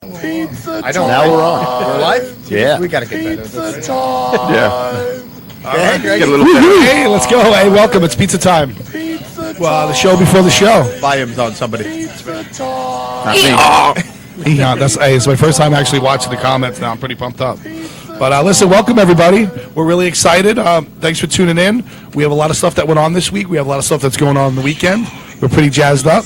Pizza I don't. Now we're on. We're live? Yeah. We got to get better. Pizza time. Yeah. Hey, Greg. Get a little better. Hey, let's go. Hey, welcome. It's Pizza Time. Pizza time. Well, the show before the show. Volume's on somebody. Pizza time. Not me. Yeah, it's my first time actually watching the comments now. I'm pretty pumped up. But listen, welcome everybody. We're really excited. Thanks for tuning in. We have a lot of stuff that went on this week. We have a lot of stuff that's going on the weekend. We're pretty jazzed up.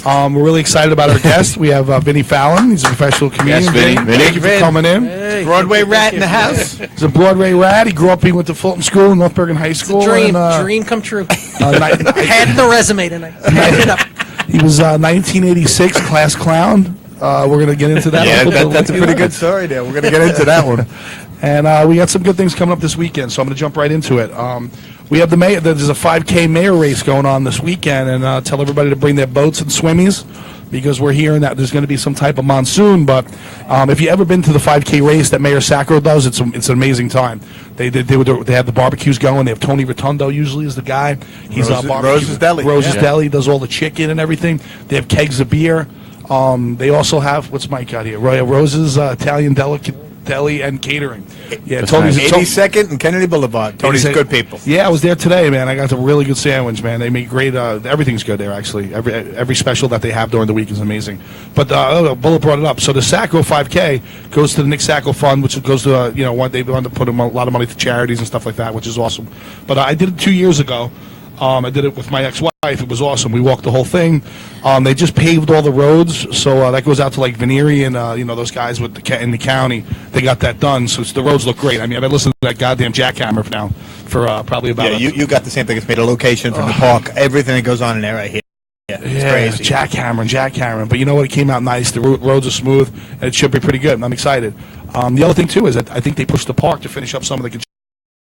We're really excited about our guest. We have Vinny Fallon. He's a professional comedian. Yes, Vinny. Thank you for coming in. Hey. Broadway rat in the house. He's a Broadway rat. He went to Fulton School in North Bergen High School. Dream, and, dream come true. Had the resume tonight. Had it up. He was 1986 class clown. We're going to get into that. Yeah, that's a pretty good story there. We're going to get into that one. And we got some good things coming up this weekend, so I'm going to jump right into it. We have there's a 5K mayor race going on this weekend, and tell everybody to bring their boats and swimmies because we're hearing that there's going to be some type of monsoon. But if you ever been to the 5K race that Mayor Sacco does, it's an amazing time. They have the barbecues going. They have Tony Rotundo usually is the guy. He's Rose's Deli. Rose's Deli does all the chicken and everything. They have kegs of beer. They also have what's Mike got here? Rose's Italian Deli and catering. Yeah, Tony's 82nd and Kennedy Boulevard. Tony's good people. Yeah, I was there today, man. I got a really good sandwich, man. They make great. Everything's good there, actually. Every special that they have during the week is amazing. But Bullet brought it up. So the Sacco 5K goes to the Nick Sacco Fund, which goes to they want to put a lot of money to charities and stuff like that, which is awesome. But I did it 2 years ago. I did it with my ex-wife. It was awesome. We walked the whole thing. They just paved all the roads, so that goes out to like Veneeri and those guys in the county. They got that done, so the roads look great. I mean, I've been listening to that goddamn jackhammer now for probably about. Yeah, you got the same thing. It's made a location from the park. Everything that goes on in there right here. Yeah, it's crazy. Jackhammering. But you know what? It came out nice. The roads are smooth, and it should be pretty good. I'm excited. The other thing too is that I think they pushed the park to finish up some of the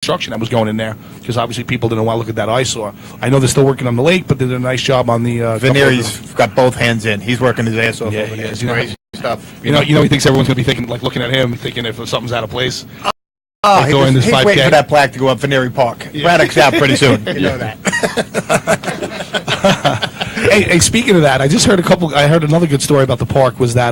construction that was going in there because obviously people didn't want to look at that eyesore. I know they're still working on the lake, but they did a nice job on the. Veneeri's got both hands in. He's working his ass off. Yeah, over there. it's crazy stuff. You know, he thinks everyone's going to be thinking, like, looking at him, thinking if something's out of place. He's waiting for that plaque to go up Veneeri Park. Yeah. Braddock's out pretty soon. You know that. Hey, speaking of that, I just heard I heard another good story about the park was that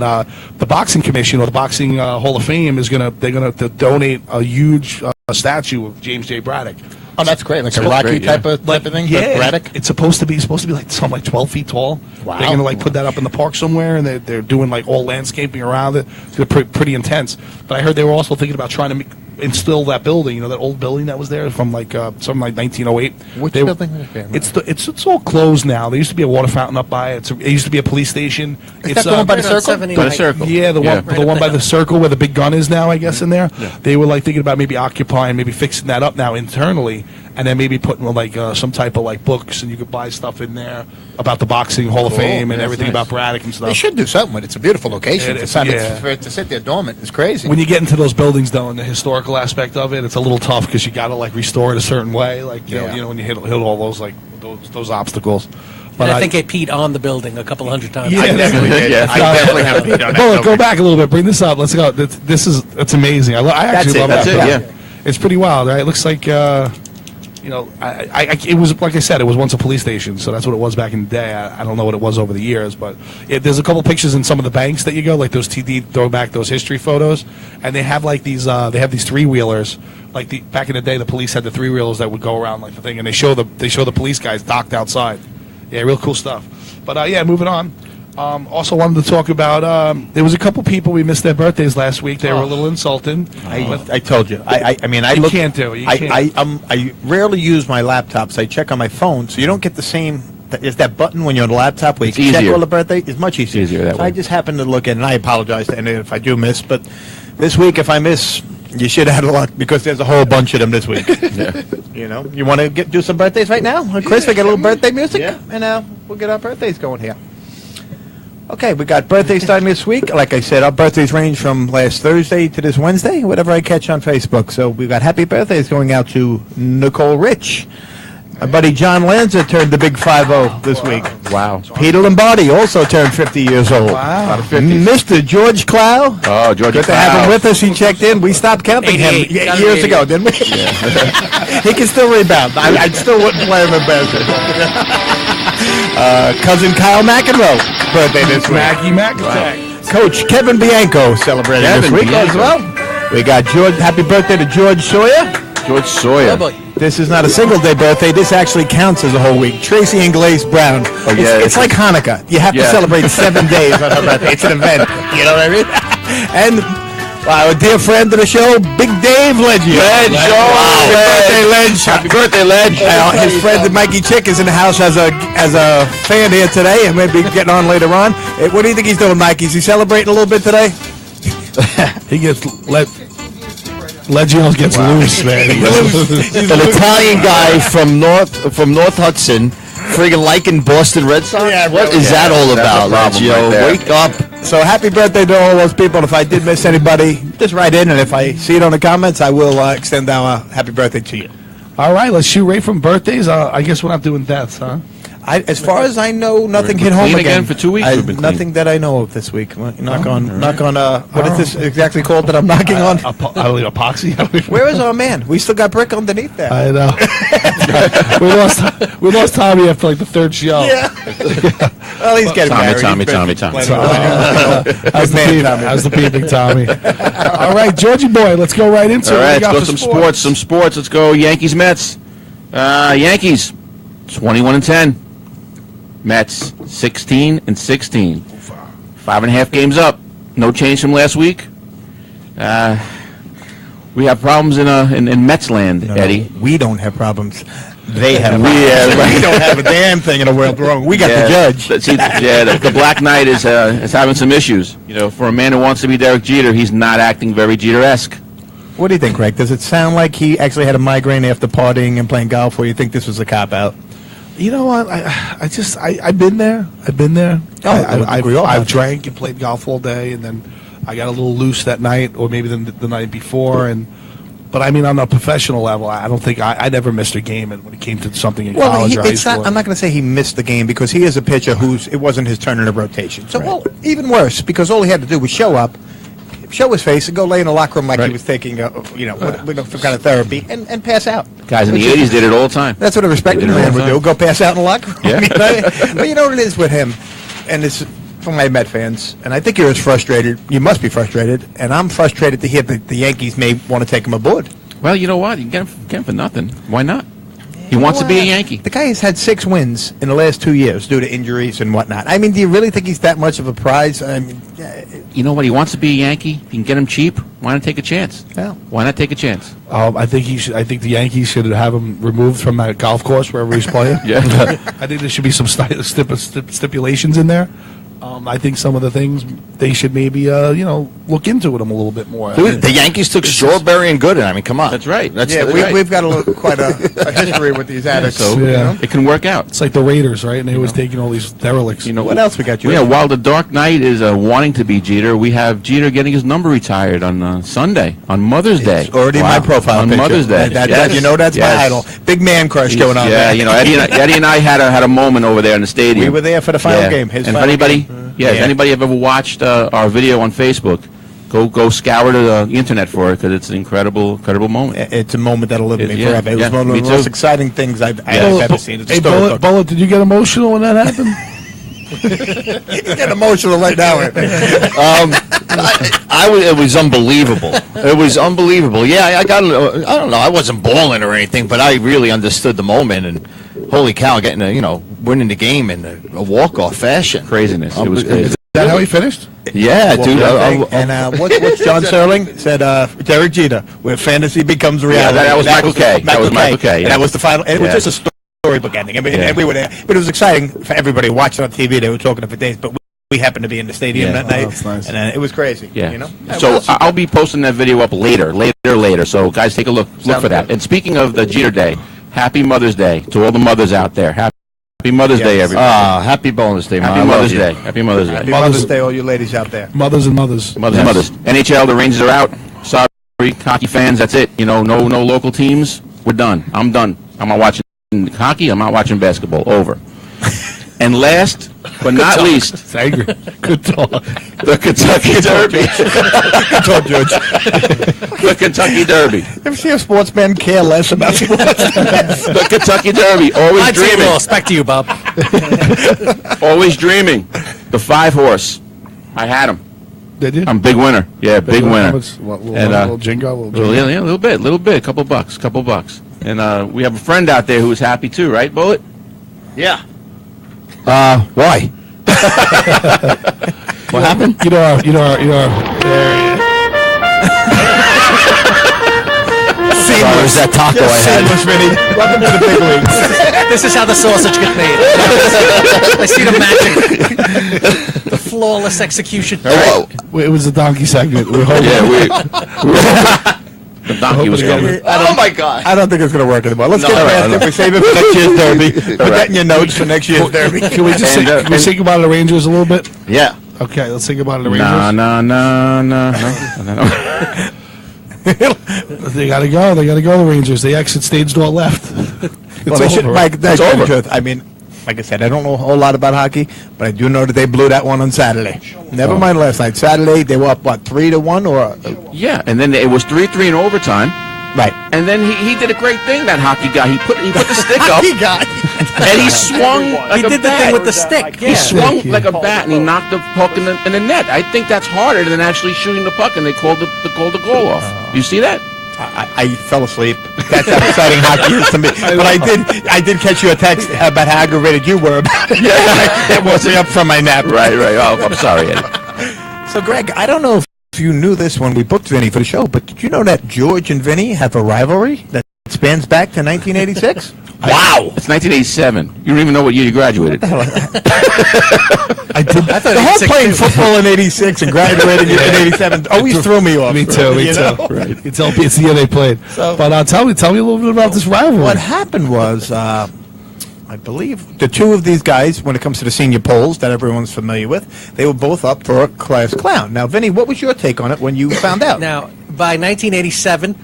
the boxing commission or the boxing Hall of Fame they're gonna donate a huge statue of James J. Braddock. Oh, that's great. Like a Rocky type of thing? Yeah. Braddock? It's supposed to be like something like 12 feet tall. Wow. They're going to like put that up in the park somewhere, and they're doing like all landscaping around it. It's pretty intense. But I heard they were also thinking about trying to instill that building, that old building that was there from like something like 1908. Which building? It's all closed now. There used to be a water fountain up by it. It used to be a police station. Is that the one by the circle? By the circle. Yeah, the one by the circle where the big gun is now, I guess, in there. Yeah. They were like thinking about maybe occupying, maybe fixing that up now internally, and then maybe putting like some type of like books, and you could buy stuff in there about the boxing Hall of Fame and everything about Braddock and stuff. They should do something with it. It's a beautiful location. For it to sit there dormant, it's crazy. When you get into those buildings, though, and the historical aspect of it, it's a little tough because you got to like restore it a certain way, like you know when you hit all those like those obstacles. But I think I peed on the building a couple hundred times. Yeah, I definitely did. I definitely have peed on that. Bullet, go back a little bit. Bring this up. Let's go. It's amazing. I actually love that. Yeah. It's pretty wild, right? It looks like it was like I said, it was once a police station, so that's what it was back in the day. I don't know what it was over the years, but there's a couple pictures in some of the banks that you go, like those TD throwback, those history photos, and they have like these three wheelers. Like back in the day, the police had the three wheelers that would go around like the thing, and they show the police guys docked outside. Yeah, real cool stuff. But moving on. Also wanted to talk about there was a couple people we missed their birthdays last week. They were a little insulting. I told you. I rarely use my laptops. I check on my phone, so you don't get the same. Is that button when you're on the laptop where you can check all the birthday? It's much easier. That way. I just happened to look at it, and I apologize to anyone if I do miss. But this week, if I miss, you should have a lot because there's a whole bunch of them this week. Yeah. You want to do some birthdays right now? Chris, we got a little birthday music? Yeah. And we'll get our birthdays going here. Okay, we got birthdays starting this week. Like I said, our birthdays range from last Thursday to this Wednesday, whatever I catch on Facebook. So we've got happy birthdays going out to Nicole Rich. My buddy John Lanza turned the big 5-0 this week. Wow. Peter Lombardi also turned 50 years old. Wow. Mr. George Clow. Oh, George Good to have him with us. He checked in. We stopped counting him years ago, didn't we? Yeah. He can still rebound. I still wouldn't play him in basket. Cousin Kyle McEnroe, birthday this week. Mackie McAttack. Coach Kevin Bianco celebrating this Kevin week as Bianco. well. We got George. Happy birthday to George Sawyer. George Sawyer. Oh, boy. This is not a single-day birthday. This actually counts as a whole week. Tracy and Glaze Brown. Oh, yeah, It's like Hanukkah. You have to Yeah. celebrate 7 days on her birthday. It's an event. You know what I mean? And our dear friend of the show, Big Dave Leggio. Ledge, Happy birthday, Ledge. Happy birthday, Ledge. His friend Mikey Chick is in the house as a fan here today, and maybe getting on later on. What do you think he's doing, Mikey? Is he celebrating a little bit today? He gets Leggio gets loose, man. An Italian guy from North Hudson, friggin' liking Boston Red Sox. Yeah, What is that all That's about, a problem Leggio? right there. Wake up! So happy birthday to all those people. And if I did miss anybody, just write in, and if I see it on the comments, I will extend our happy birthday to you. All right, let's shoot right from birthdays. I guess we're not doing deaths, huh? As far as I know, nothing We're hit home clean again. again for 2 weeks? We've been clean. Nothing that I know of this week. Knock on. What is this exactly called that I'm knocking on? I don't know, epoxy. Where is our man? We still got brick underneath there. I know. we lost Tommy after like the third show. Yeah. Well, he's getting married. Tommy. How's the peeping, Tommy? All right, Georgie boy, let's go right into All it. What right, we got let's go for some sports. Let's go Yankees, Mets. Yankees, 21-10. Mets, 16-16. 5.5 games up. No change from last week. We have problems in Mets land, No, Eddie. we don't have problems. They have. We We don't have a damn thing in the world wrong. We got the judge. The Black Knight is having some issues. You know, for a man who wants to be Derek Jeter, he's not acting very Jeter-esque. What do you think, Greg? Does it sound like he actually had a migraine after partying and playing golf, or you think this was a cop-out? You know what? I've been there. Oh, I agree. I've drank and played golf all day, and then I got a little loose that night, or maybe the night before. But I mean, on a professional level, I don't think I never missed a game when it came to something in college or high school. I'm not going to say he missed the game because he is a pitcher it wasn't his turn in the rotation. So, well, even worse, because all he had to do was show up, show his face, and go lay in the locker room like he was taking, some kind of therapy, and pass out. Guys in the 80s did it all the time. That's what a respected They did it man all the would do. time. Go pass out in the locker room. Yeah. But you know what it is with him, and it's for my Met fans, and I think you're as frustrated. You must be frustrated, and I'm frustrated to hear that the Yankees may want to take him aboard. Well, you know what? You can get him for nothing. Why not? He wants to be a Yankee. The guy has had 6 wins in the last 2 years due to injuries and whatnot. I mean, do you really think he's that much of a prize? I mean, You know what? He wants to be a Yankee. You can get him cheap. Why not take a chance? Yeah. Why not take a chance? I think the Yankees should have him removed from that golf course wherever he's playing. Yeah. I think there should be some stipulations in there. I think some of the things they should maybe look into with him a little bit more. The Yankees took Strawberry and Gooden. I mean, come on. That's right. we've got quite a history with these addicts. So Yeah. it can work out. It's like the Raiders, right? And they was taking all these derelicts. You know What else we got, you? Yeah, while the Dark Knight is wanting to be Jeter, we have Jeter getting his number retired on Sunday, on Mother's Day. It's already my profile on picture. Mother's Day. That, Yes. you know that's my Yes. idol. Big man crush going on Yeah, there. you know, Eddie and I had a moment over there in the stadium. We were there for the final game. His and if final anybody, game. if anybody have ever watched our video on Facebook, go scour the internet for it because it's an incredible moment. It's a moment that'll live with me Yeah, forever. It was yeah, one of me the most too. exciting things I've Bullet, ever seen. It's a hey, storybook. Bullet, did you get emotional when that happened? You get emotional right now. It was unbelievable. It was unbelievable. Yeah, I don't know. I wasn't bawling or anything, but I really understood the moment. And holy cow, winning the game in a walk-off fashion. Craziness. It was crazy. Is that how he finished? Yeah, dude. What's John Sterling said? Derek Jeter, where fantasy becomes reality. that was Michael Kay. That was Michael Kay, And yeah. that was the final. And it was Yeah. just a storybook ending. I mean, Yeah. and we were there, but it was exciting for everybody watching on TV. They were talking it for days, but we happened to be in the stadium Yeah. that night, that's nice. and it was crazy. Yeah. You know. So I'll be posting that video up later. So guys, take a look for that. And speaking of the Jeter Day, Happy Mother's Day to all the mothers out there. Happy Mother's Day, everybody. Happy bonus day, man. Happy I love Mother's you. Day. Happy Mother's Day. Happy Mother's Day, all you ladies out there. Mothers and mothers. Mothers. NHL, the Rangers are out. Sorry, hockey fans, that's it. No local teams. We're done. I'm done. I'm not watching hockey. I'm not watching basketball. Over. And last but not least, It's angry. Good talk. the Kentucky Derby. Good talk, George. The Kentucky Derby. Ever see a sportsman care less about sports? The Kentucky Derby. Always I'd say a dreaming. little respect to you, Bob. Always dreaming. The 5-horse. I had him. Did you? I'm a big winner. Yeah, big winner. How much? What, little, And, little jingo? Little jingo? Yeah, a little bit, couple bucks. And we have a friend out there who is happy too, right, Bullet? Yeah. Why? What happened? You know. Sorry, it was that taco I had. Sandwich, Vinny. Welcome to the big leagues. This is how the sausage gets made. I see the magic. The flawless execution. Oh, It was a donkey segment. We're hoping. The donkey was coming. oh my God. I don't think it's going to work anymore. Let's No, get no, past no. it. We save it for next year's derby. Put that in your notes for next year's derby. Can we just And, can we and- think about the Rangers a little bit? Yeah. Okay, let's think about the Rangers. No. They got to go. They got to go. The Rangers. They exit stage door left. Well, they should, over. Mike, that's over. the truth. I mean, like I said, I don't know a whole lot about hockey, but I do know that they blew that one on Saturday. Never mind last night. Saturday, they were up, what, 3-1 or? Yeah, and then it was 3-3 in overtime. Right. And then he did a great thing, that hockey guy. He put the stick up, He got and he swung like He a did the bat. thing with the stick. He Yeah. swung like a bat, and he knocked the puck in the net. I think that's harder than actually shooting the puck, and they called the goal off. You see that? I fell asleep. That's how exciting hockey is to me. But I did catch you a text about how aggravated you were about it. That wasn't up from my nap. Right. Oh, I'm sorry, Eddie. So, Greg, I don't know if you knew this when we booked Vinny for the show, but did you know that George and Vinny have a rivalry that spans back to 1986? Wow, it's 1987. You don't even know what year you graduated. I did. The whole playing football in '86 and graduating in '87 always threw me off. Me too. Me You too. know? Right. It's the year they played. So- But tell me a little bit about this rivalry. What happened was, I believe, the two of these guys, when it comes to the senior polls that everyone's familiar with, they were both up for a class clown. Now, Vinny, what was your take on it when you found out? Now, by 1987,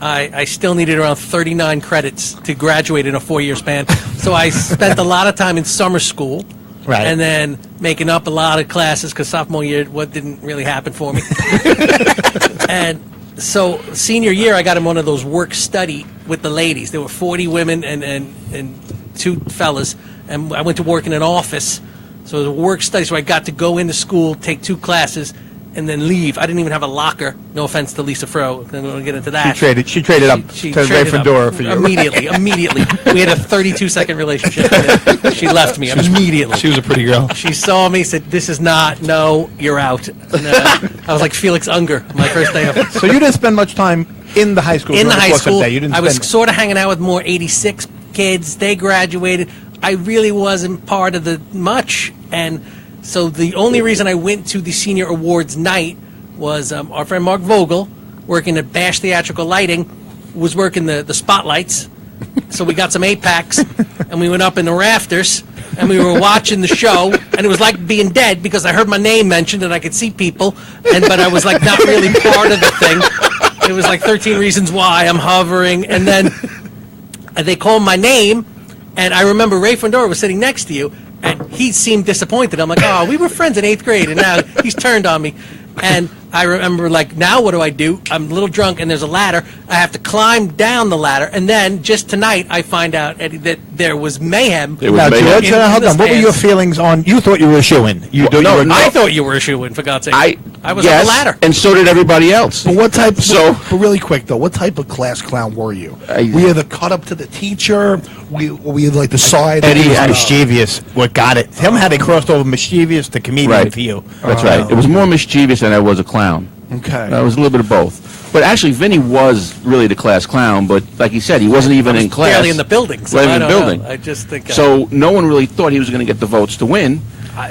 I still needed around 39 credits to graduate in a 4-year span. So I spent a lot of time in summer school. Right. And then making up a lot of classes because sophomore year, what didn't really happen for me. And so senior year, I got in one of those work study with the ladies. There were 40 women and 2 fellas. And I went to work in an office. So it was a work study. So I got to go into school, take 2 classes, and then leave. I didn't even have a locker. No offense to Lisa Fro. I'm going to get into that. She traded up She to Ray traded up Fedora for you. Immediately. We had a 32-second relationship. And then she left me immediately. She was a pretty girl. She saw me, said, "This is not. No, you're out." And, I was like Felix Unger, my first day of So you didn't spend much time in the high school. in the during high course of school. the day. You didn't I was spend- sort of hanging out with more 86 kids. They graduated. I really wasn't part of the much, and so the only reason I went to the senior awards night was our friend Mark Vogel, working at Bash Theatrical Lighting, was working the spotlights. So we got some 8-packs, and we went up in the rafters, and we were watching the show, and it was like being dead because I heard my name mentioned and I could see people, but I was like not really part of the thing. It was like 13 Reasons Why. I'm hovering, and then they called my name, and I remember Ray Fendora was sitting next to you, and he seemed disappointed. I'm like, oh, we were friends in 8th grade, and now he's turned on me. And I remember, like, now what do? I'm a little drunk, and there's a ladder. I have to climb down the ladder, and then just tonight I find out, Eddie, that there was mayhem. It was Now, mayhem. George, In hold the on. What were your stands. feelings on? You thought you were a shoo-in. You Well, no, I thought you were a shoo-in, for God's sake. I was yes, on the ladder. and so did everybody else. But what type? So- but really quick though, what type of class clown were you? I- Were you the cut up to the teacher? Were you like the side? Eddie mischievous. What got it? Tell me how they crossed over mischievous to comedian Right. for you. That's right. It was more mischievous than I was a clown. Okay. It was a little bit of both. But actually, Vinny was really the class clown. But like he said, he wasn't even in class. barely in the building. So Wasn't I even in don't the building. know. I just think. So no one really thought he was going to get the votes to win.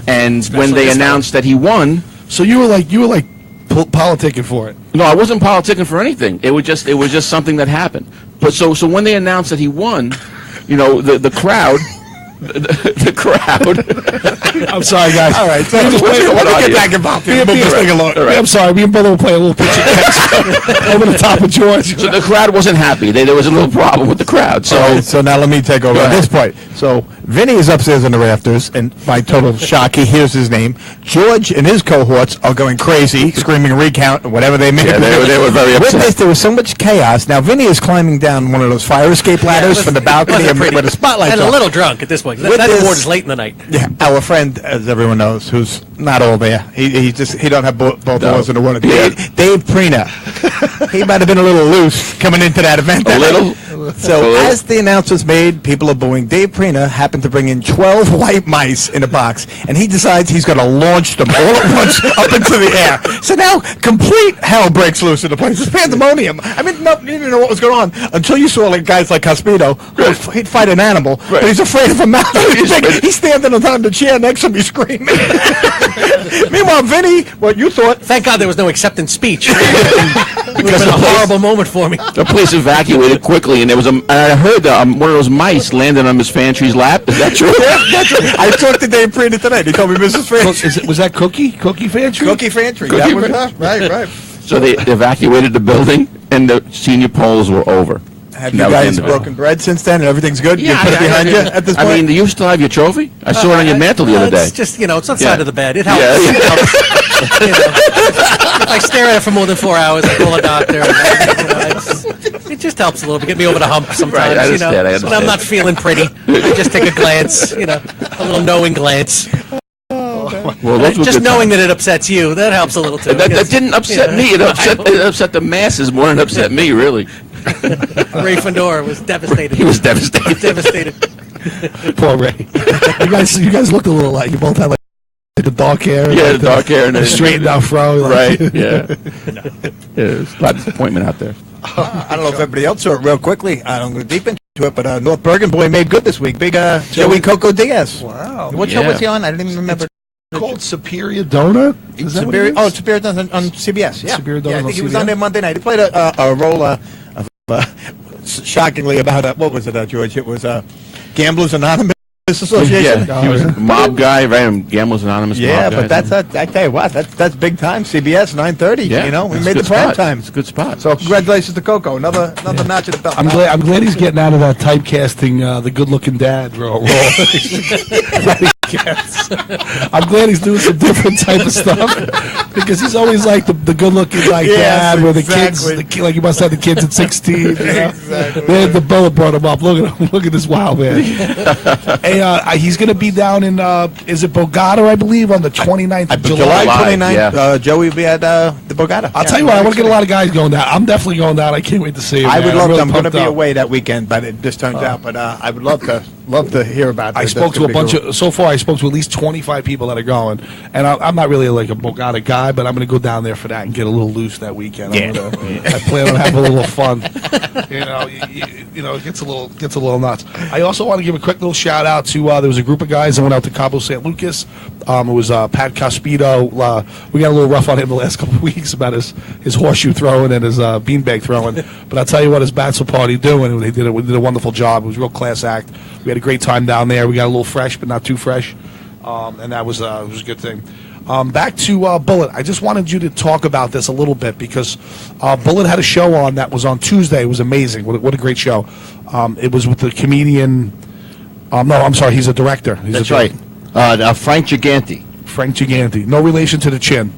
And especially when they this announced that he won, So you were like politicking for it. no, I wasn't politicking for anything. It was just something that happened. But so when they announced that he won, the crowd. The crowd. I'm sorry, guys. All right, so What's going let on me get here? back involved here. Me and Move this thing along. I'm sorry. Me and Bubba will play a little picture catch over the top of George. So the crowd wasn't happy. There was a little problem with the crowd. So All right, so now let me take over Go at ahead. this point. So Vinny is upstairs in the rafters, and by total shock, he hears his name. George and his cohorts are going crazy, screaming recount, whatever they may Yeah, they were very With upset. this, there was so much chaos. Now, Vinny is climbing down one of those fire escape ladders from the balcony where the spotlights And a are. little drunk at this point. With That this- award is late in the night. Yeah, our friend, as everyone knows, who's not all there. He don't have both oars in the water. Yeah. Dave Prina. He might have been a little loose coming into that event. A little? So A little? as the announcements made, people are booing. Dave Prina happened to bring in 12 white mice in a box, and he decides he's going to launch them all at once up into the air. So now complete hell breaks loose in the place. It's pandemonium. I mean, no, you didn't know what was going on until you saw like guys like Cospito. He'd fight an animal, but he's afraid of a mouse. He's standing on the chair next to me screaming. Meanwhile, Vinny, what you thought? Thank God there was no acceptance speech. It would have been a horrible moment for me. The police evacuated quickly, and there was and I heard one of those mice landed on Miss Fantry's lap. Is that true? That's right. I talked to Dave Prina tonight. He told me Mrs. Fantry. Was that Cookie Fantry? Cookie Fantry. Cookie That was Fantry. her. Right. So they evacuated the building, and the senior polls were over. Have you That was the guys end of it. broken bread since then, and everything's good? You Yeah, put it behind you at this point? I mean, do you still have your trophy? I saw it on your mantle the other day. It's just, it's on the Yeah. side of the bed. It helps. Yeah, yeah. It helps. If I stare at it for more than 4 hours, I call a doctor. It just helps a little bit. Get me over the hump sometimes. Right, I understand, I When I'm understand. not feeling pretty, I just take a glance, a little knowing glance. Well, those were Just good knowing times. that it upsets you, that helps a little too. That because, didn't upset me. It upset the masses more than it upset me, really. Ray Fandor was devastated. He was devastated. Devastated. Poor Ray. You guys looked a little like you both had like the dark hair. Yeah, like the dark hair and the straightened out fro. Like, Right, yeah. There's a lot of disappointment out there. I don't know if everybody else saw it real quickly. I don't go deep into it, but North Bergen boy made good this week. Big Joey Coco Diaz. Wow. What show Yeah. was he on? I didn't even remember. Called Superior Donut? Is that what it is? Superior Donut on CBS. Yeah, Superior Donut yeah, I on think he was CBS. on there Monday night. He played a role of shockingly about what was it, George? It was Gamblers Anonymous Association. Yeah, he was a mob guy, right? Gamblers Anonymous Yeah, mob guy. but that's I tell you what, that's big time. CBS 9:30. Yeah, We it's made a the good prime spot. time. It's a good spot. So congratulations to Coco. Another notch at the belt. I'm glad he's getting out of that typecasting the good-looking dad role. I'm glad he's doing some different type of stuff because he's always like the good-looking like Yes, dad where exactly. the kids like you must have the kids at 16. You know? Exactly. Man, the bullet brought him up. Look at him. Look at this wild man. Hey, he's going to be down in is it Bogota, I believe, on the 29th of July July, 29th, yeah. Joey will be at the Bogota. I'll tell you what, I want to get a lot of guys going down. I'm definitely going down. I can't wait to see him. I man. would love really to. I'm going to pumped be up. away that weekend, but it just turns out. But I would love to hear about it. I spoke to a bunch of. So far, I spoke to at least 25 people that are going, and I'm not really like a Bogota guy, but I'm going to go down there for that and get a little loose that weekend. I plan on having a little fun. It gets a little nuts. I also want to give a quick little shout out to there was a group of guys that went out to Cabo San Lucas. It was Pat Cospito. We got a little rough on him the last couple of weeks about his horseshoe throwing and his beanbag throwing. But I'll tell you what, his bachelor party doing. We did a wonderful job. It was a real class act. We had a great time down there. We got a little fresh, but not too fresh, and that was it was a good thing. Back to Bullet. I just wanted you to talk about this a little bit because Bullet had a show on that was on Tuesday. It was amazing. What a great show. It was with the comedian. No, I'm sorry. He's a director. That's right. Frank Giganti. Frank Giganti. No relation to the Chin.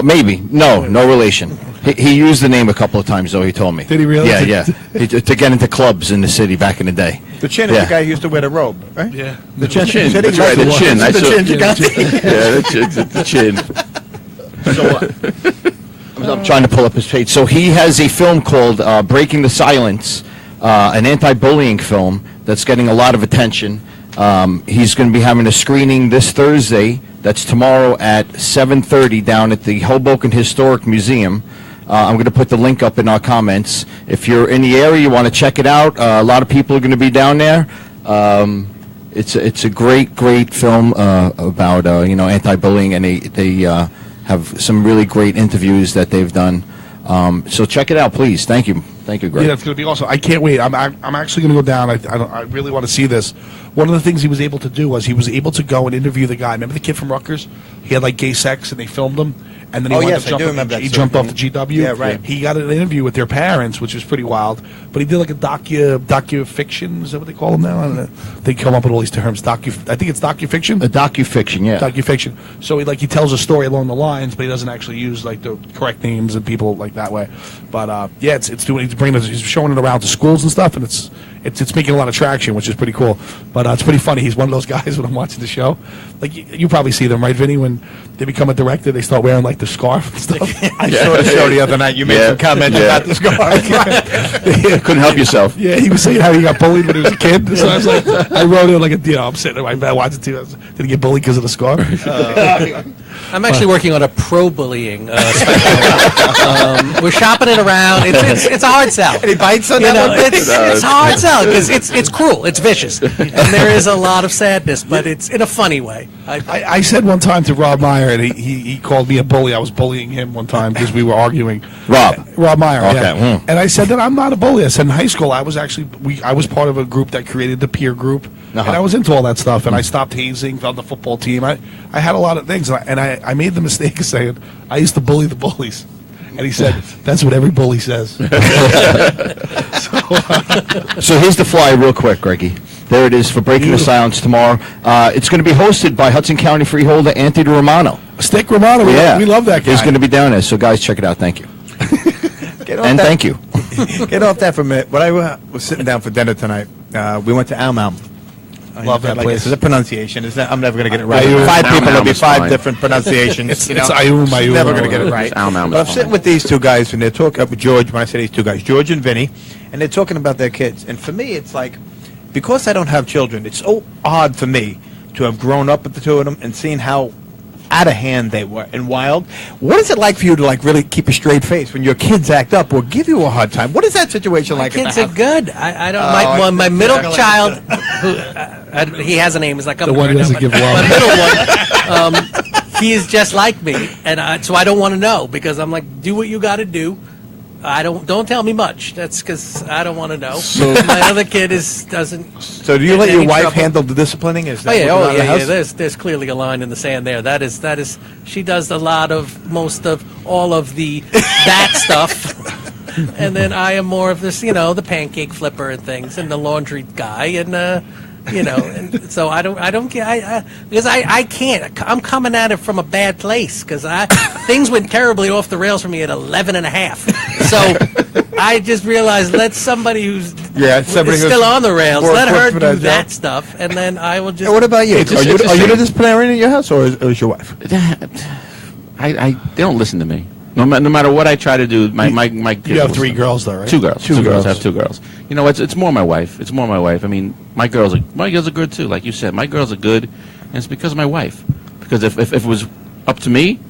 Maybe. No relation. He used the name a couple of times, though, he told me. Did he really? Yeah. To get into clubs in the city back in the day. The Chin is Yeah. the guy who used to wear the robe, right? Yeah. The Chin. Chin. Said he That's right, liked the Chin. I The saw- Chin Giganti. Yeah, the chin. So I'm trying to pull up his page. So he has a film called Breaking the Silence, an anti-bullying film that's getting a lot of attention. He's going to be having a screening this Thursday. That's tomorrow at 7:30 down at the Hoboken Historic Museum. I'm going to put the link up in our comments. If you're in the area, you want to check it out. A lot of people are going to be down there. It's a great film about anti-bullying, and they have some really great interviews that they've done. So check it out, please. Thank you. Thank you, Greg. Yeah, that's going to be awesome. I can't wait. I'm actually going to go down. I really want to see this. One of the things he was able to do was he was able to go and interview the guy. Remember the kid from Rutgers? He had like gay sex, and they filmed him. And then he Oh, wound yes, up I do jumping. remember that He story. jumped off the GW. Yeah, right. He got an interview with their parents, which was pretty wild. But he did like a docu-fiction. Is that what they call them now? I don't know. They come up with all these terms. I think it's docu-fiction. A docu-fiction, yeah. Docu-fiction. So he tells a story along the lines, but he doesn't actually use like the correct names and people like that way. But yeah, it's doing. He's showing it around to schools and stuff, and it's making a lot of traction, which is pretty cool. But it's pretty funny. He's one of those guys when I'm watching the show. Like you probably see them, right, Vinny? When they become a director, they start wearing like the scarf and stuff. I saw the show the other night. You made some comments about the scarf. Couldn't help yourself. Yeah, he was saying how he got bullied when he was a kid. So I was like, I wrote it like I'm sitting in my bed watching TV. Did he get bullied because of the scarf? I'm actually working on a pro-bullying special. We're shopping it around. It's a hard sell. Any bites on You that know, one? it's a hard sell because it's cruel, it's vicious, and there is a lot of sadness, but it's in a funny way. I said one time to Rob Meyer, and he called me a bully. I was bullying him one time because we were arguing. Rob Meyer. Okay, Yeah. And I said that I'm not a bully. I said in high school I was part of a group that created the peer group, and I was into all that stuff. And I stopped hazing on the football team. I had a lot of things, and I made the mistake of saying I used to bully the bullies. And he said, that's what every bully says. So here's the flyer real quick, Greggy. There it is for Breaking the Silence tomorrow. It's going to be hosted by Hudson County freeholder Anthony Romano. Stick Romano, we love that guy. He's going to be down there, so guys, check it out. Thank you. And thank you. Get off that for a minute. When I was sitting down for dinner tonight, we went to Almam. Love that place. The pronunciation is that I'm never going to get it right. Ayum. Five people, there'll be Almam is five fine. different pronunciations. It's Ayum. Never going to get it right. Almam is But I'm fine. sitting with these two guys, and they're talking with George. When I say these two guys, George and Vinny, and they're talking about their kids. And for me, it's like, because I don't have children, it's so odd for me to have grown up with the two of them and seen how out of hand they were and wild. What is it like for you to really keep a straight face when your kids act up or give you a hard time? What is that situation My like? in the kids are house? good. I don't. My middle child, who he has a name. Is like The one who doesn't give love. My middle one, he is just like me, and so I don't want to know because I'm like, do what you got to do. Don't tell me much. That's because I don't want to know. My other kid doesn't. So do you get let your any wife trouble. handle the disciplining? Is that Oh yeah, what's going on in the house? There's clearly a line in the sand there. That is. She does most of all of that stuff, and then I am more of this, the pancake flipper and things, and the laundry guy, and and so I don't get because I can't. I'm coming at it from a bad place because things went terribly off the rails for me at 11 and a half. So I just realized let somebody who's somebody is who's still on the rails, more let her equipped for do that that job. stuff, and then I will just. And what about you? It's Are a you the shame. disciplinarian in your house, or is your wife? They don't listen to me. No matter what I try to do, my kids You have listen. 3 girls, though, right? Two girls. Two Two girls. girls. I have 2 girls. It's more my wife. It's more my wife. I mean, my girls are good too. Like you said, my girls are good, and it's because of my wife. Because if it was up to me,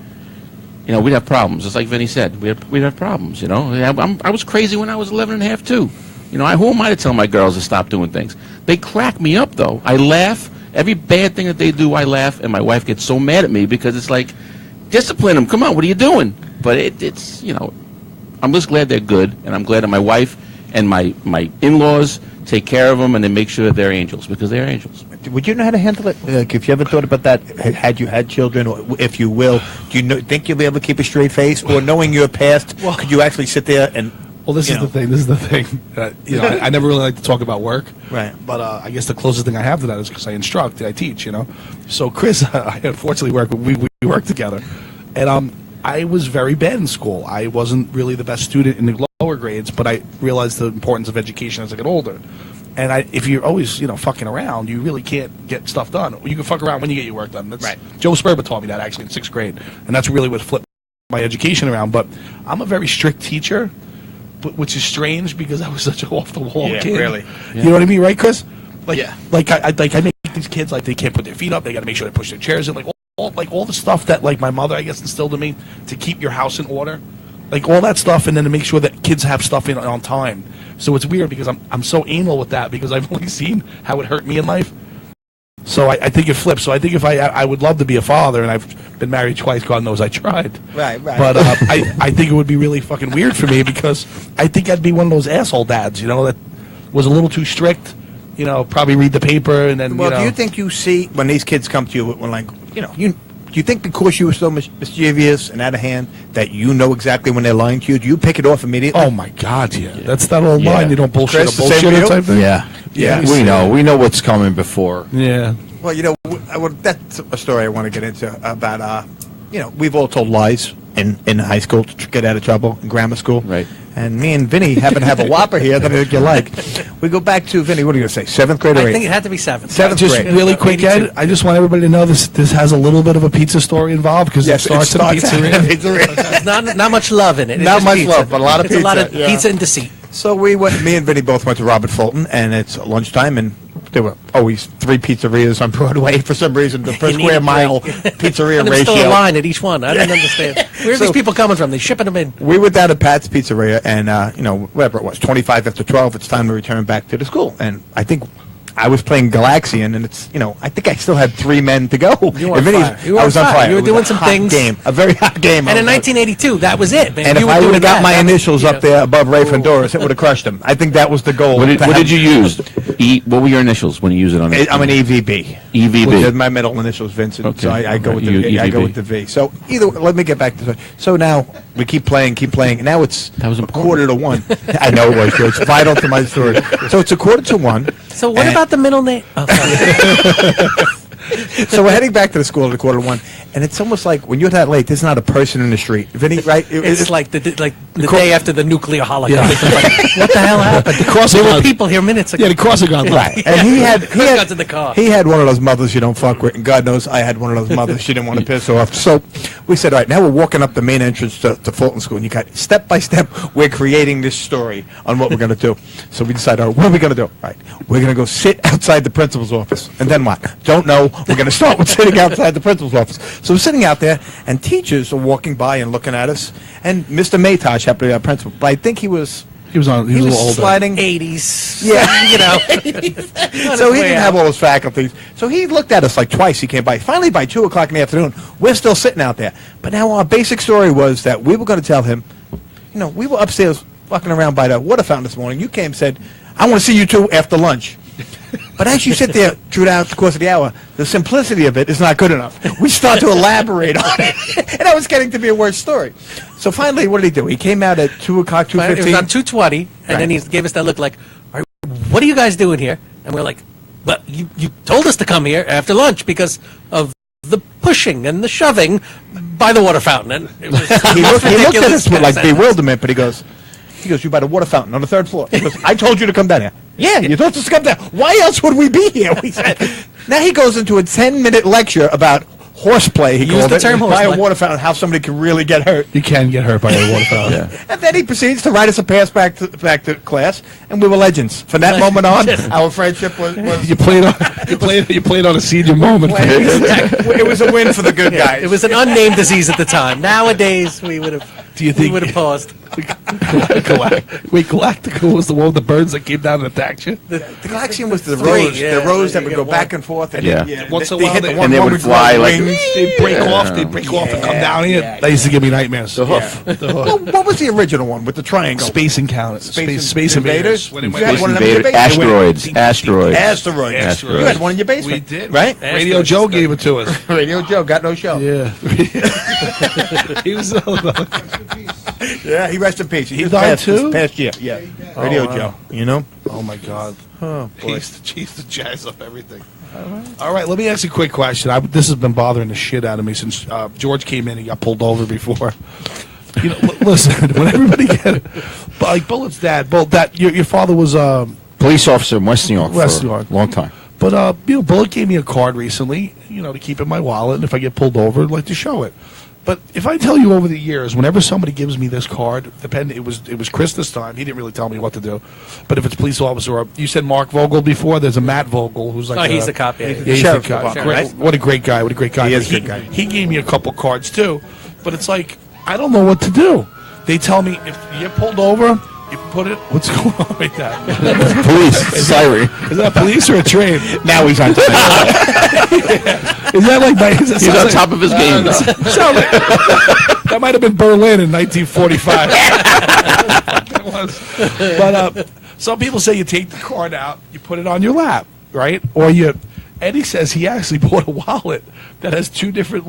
we'd have problems. Just like Vinny said, we'd have problems. I was crazy when I was 11 and a half too. Who am I to tell my girls to stop doing things? They crack me up though. I laugh. Every bad thing that they do, I laugh, and my wife gets so mad at me because it's like, discipline them. Come on, what are you doing? But it's I'm just glad they're good, and I'm glad that my wife and my in-laws take care of them, and they make sure that they're angels because they're angels. Would you know how to handle it? Like, if you ever thought about that, had you had children, or if you will, do you think you'll be able to keep a straight face, or knowing your past, could you actually sit there and? Well, this is the thing. This is the thing. I never really like to talk about work. Right. But I guess the closest thing I have to that is because I instruct, I teach. So Chris, I unfortunately we work together, and I was very bad in school. I wasn't really the best student in the lower grades, but I realized the importance of education as I get older. And if you're always, fucking around, you really can't get stuff done. You can fuck around when you get your work done. That's, right. Joe Sperber taught me that actually in 6th grade, and that's really what flipped my education around. But I'm a very strict teacher, which is strange because I was such an off-the-wall kid. really. You know what I mean, right, Chris? Like, Yeah. Like I make these kids they can't put their feet up. They got to make sure they push their chairs in. All the stuff that my mother I guess instilled in me to keep your house in order, all that stuff, and then to make sure that kids have stuff in on time. So it's weird because I'm so anal with that because I've only seen how it hurt me in life. So I think it flips. So I think if I would love to be a father, and I've been married twice. God knows I tried. Right. But I think it would be really fucking weird for me because I think I'd be one of those asshole dads, that was a little too strict. Probably read the paper and then. Well, do you think you see when these kids come to you when do you think because you were so mischievous and out of hand that you know exactly when they're lying to you? Do you pick it off immediately? Oh my God, yeah. That's that old Yeah. line. You don't bullshit Chris, a the same for bullshitter you? type thing. Yeah, you we see know. it. We know what's coming before. Yeah. Well, that's a story I want to get into about, we've all told lies in high school to get out of trouble, in grammar school. Right. And me and Vinny happen to have a whopper here that I think you like. We go back to, Vinny, what are you going to say, 7th grade or 8th? I think it had to be 7th. Seventh Just grade. really quick, 82. Ed, I just want everybody to know this has a little bit of a pizza story involved because Yes, it starts at a pizzeria. There's not much love in it. It's Not just much pizza. love, but a lot of It's a lot of pizza, yeah. pizza and deceit. So me and Vinny both went to Robert Fulton, and it's lunchtime, and there were always 3 pizzerias on Broadway. For some reason, the per You need square a mile break. pizzeria And there's ratio. still a line at each one. I didn't understand. Where are these people coming from? They shipping them in. We were down at Pat's Pizzeria, and whatever it was, 25 after 12. It's time to return back to the school, and I think I was playing Galaxian, and it's I think I still had 3 men to go. You were on And Vinny's- fire. You were I on was on fire. fire. You were It was doing a some hot things. game, a very hot game. And in 1982, that was it, man. And if were I would doing have got that. my That was- initials up there above Ray Fondoris, it would have crushed him. I think that was the goal. What to did have- you use? What were your initials when you use it on it? I'm an EVB. EVB. Which is my middle initial is Vincent, Okay. so I go with You the I go EVB. with the V. So let me get back to the. So now we keep playing. And now it's That was a important. 1:45. I know it was, George. It's vital to my story. So it's 1:45. So what and- about the middle name? Oh, sorry. So we're heading back to the school at 1:45, and it's almost like when you're that late, there's not a person in the street. Vinny, right? It's like the day after the nuclear holocaust. It's like, what the hell happened? crossing There were guard. people here minutes ago. Yeah, the crossing guard. Right. And he got to the car. He had one of those mothers you don't fuck with, and God knows I had one of those mothers she didn't want to piss off. So we said, all right, now we're walking up the main entrance to Fulton School, and you got step by step, we're creating this story on what we're going to do. So we decided, all right, what are we going to do? All right, we're going to go sit outside the principal's office. And then what? Don't know. We're going to start with sitting outside the principal's office. So we're sitting out there, and teachers are walking by and looking at us. And Mr. Maytosh happened to be our principal, but I think he was He was a little older. sliding. 80s. Yeah. You know. So he didn't have all his faculties. So he looked at us like twice. He came by. Finally, by 2 o'clock in the afternoon, we're still sitting out there. But now our basic story was that we were going to tell him, we were upstairs walking around by the water fountain this morning. You came and said, I want to see you two after lunch. But as you sit there throughout the course of the hour, the simplicity of it is not good enough. We start to elaborate on it. And that was getting to be a worse story. So finally, what did he do? He came out at 2 o'clock, It was 2:15. on 2:20, and then he gave us that look like, all right, what are you guys doing here? And we're like, but you told us to come here after lunch because of the pushing and the shoving by the water fountain. And it was He looked at ridiculous us with kind of like sentence. bewilderment, but he goes, you by the water fountain on the 3rd floor. He goes, I told you to come down here. Yeah, you told us to come down. Why else would we be here? We said. Now he goes into a 10-minute lecture about horseplay, he Used called the it, term by a horseplay. water fountain, how somebody can really get hurt. You can get hurt by a water fountain. And then he proceeds to write us a pass back to class, and we were legends. From that moment on, our friendship was You played on a senior moment. it was a win for the good guys. It was an unnamed disease at the time. Nowadays, we would have. Do you think- we would have paused? Wait, Galactica was the one with the birds that came down and attacked you? The Galaxian was the Three, rose, yeah, the rose that you would get go back one. and forth. And Yeah. Once in a they while hit the they- one and they one would with fly the like- wings. They'd break off. They'd break off and come down here. That used to give me nightmares. The hoof. Well, what was the original one with the triangle? Space Encounters. Space Invaders. When it You went- had Space one of them in your Invaders. basement. Asteroids. Asteroids. Asteroids. Asteroids. You had one in your basement. We did. Right? Radio Joe gave it to us. Radio Joe got no show. Yeah. He was Yeah, he rest in peace. He died passed too? this past year. Yeah. Radio wow. Joe. You know? Oh my God. Oh, He used to jazz up everything. All right, let me ask you a quick question. This has been bothering the shit out of me since George came in and got pulled over before. Listen, when everybody get like Bullet's dad, your father was Police officer in West New York West for New York. a long time. but Bullet gave me a card recently, to keep in my wallet, and if I get pulled over, I'd like to show it. But if I tell you over the years, whenever somebody gives me this card, it was Chris this time. He didn't really tell me what to do. But if it's police officer, or you said Mark Vogel before. There's a Matt Vogel who's like He's the cop. Yeah. he's the Sheriff's cop. department, Great- right? What a great guy! What a great guy! He is a But good guy. He gave me a couple cards too, but it's like I don't know what to do. They tell me if you get pulled over, You put it. What's going on right now? Police, siren. Is that police or a train? Now he's on time. Is that like my? Is that He's on top of his game. though. That might have been Berlin in 1945. It was. But some people say you take the card out, you put it on your lap, right? Or you. Eddie says he actually bought a wallet that has two different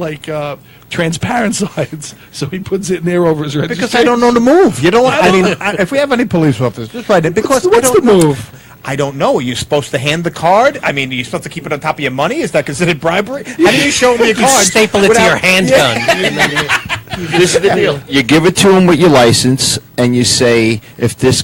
transparent sides, so he puts it in there over his registration. Because I don't know the move. You know what? I mean, if we have any police officers, just write it. Because What's the move? I don't know. Are you supposed to hand the card? I mean, are you supposed to keep it on top of your money? Is that considered bribery? How do you show me your You card? staple it to your handgun. This is the deal. You give it to him with your license, and you say, if this,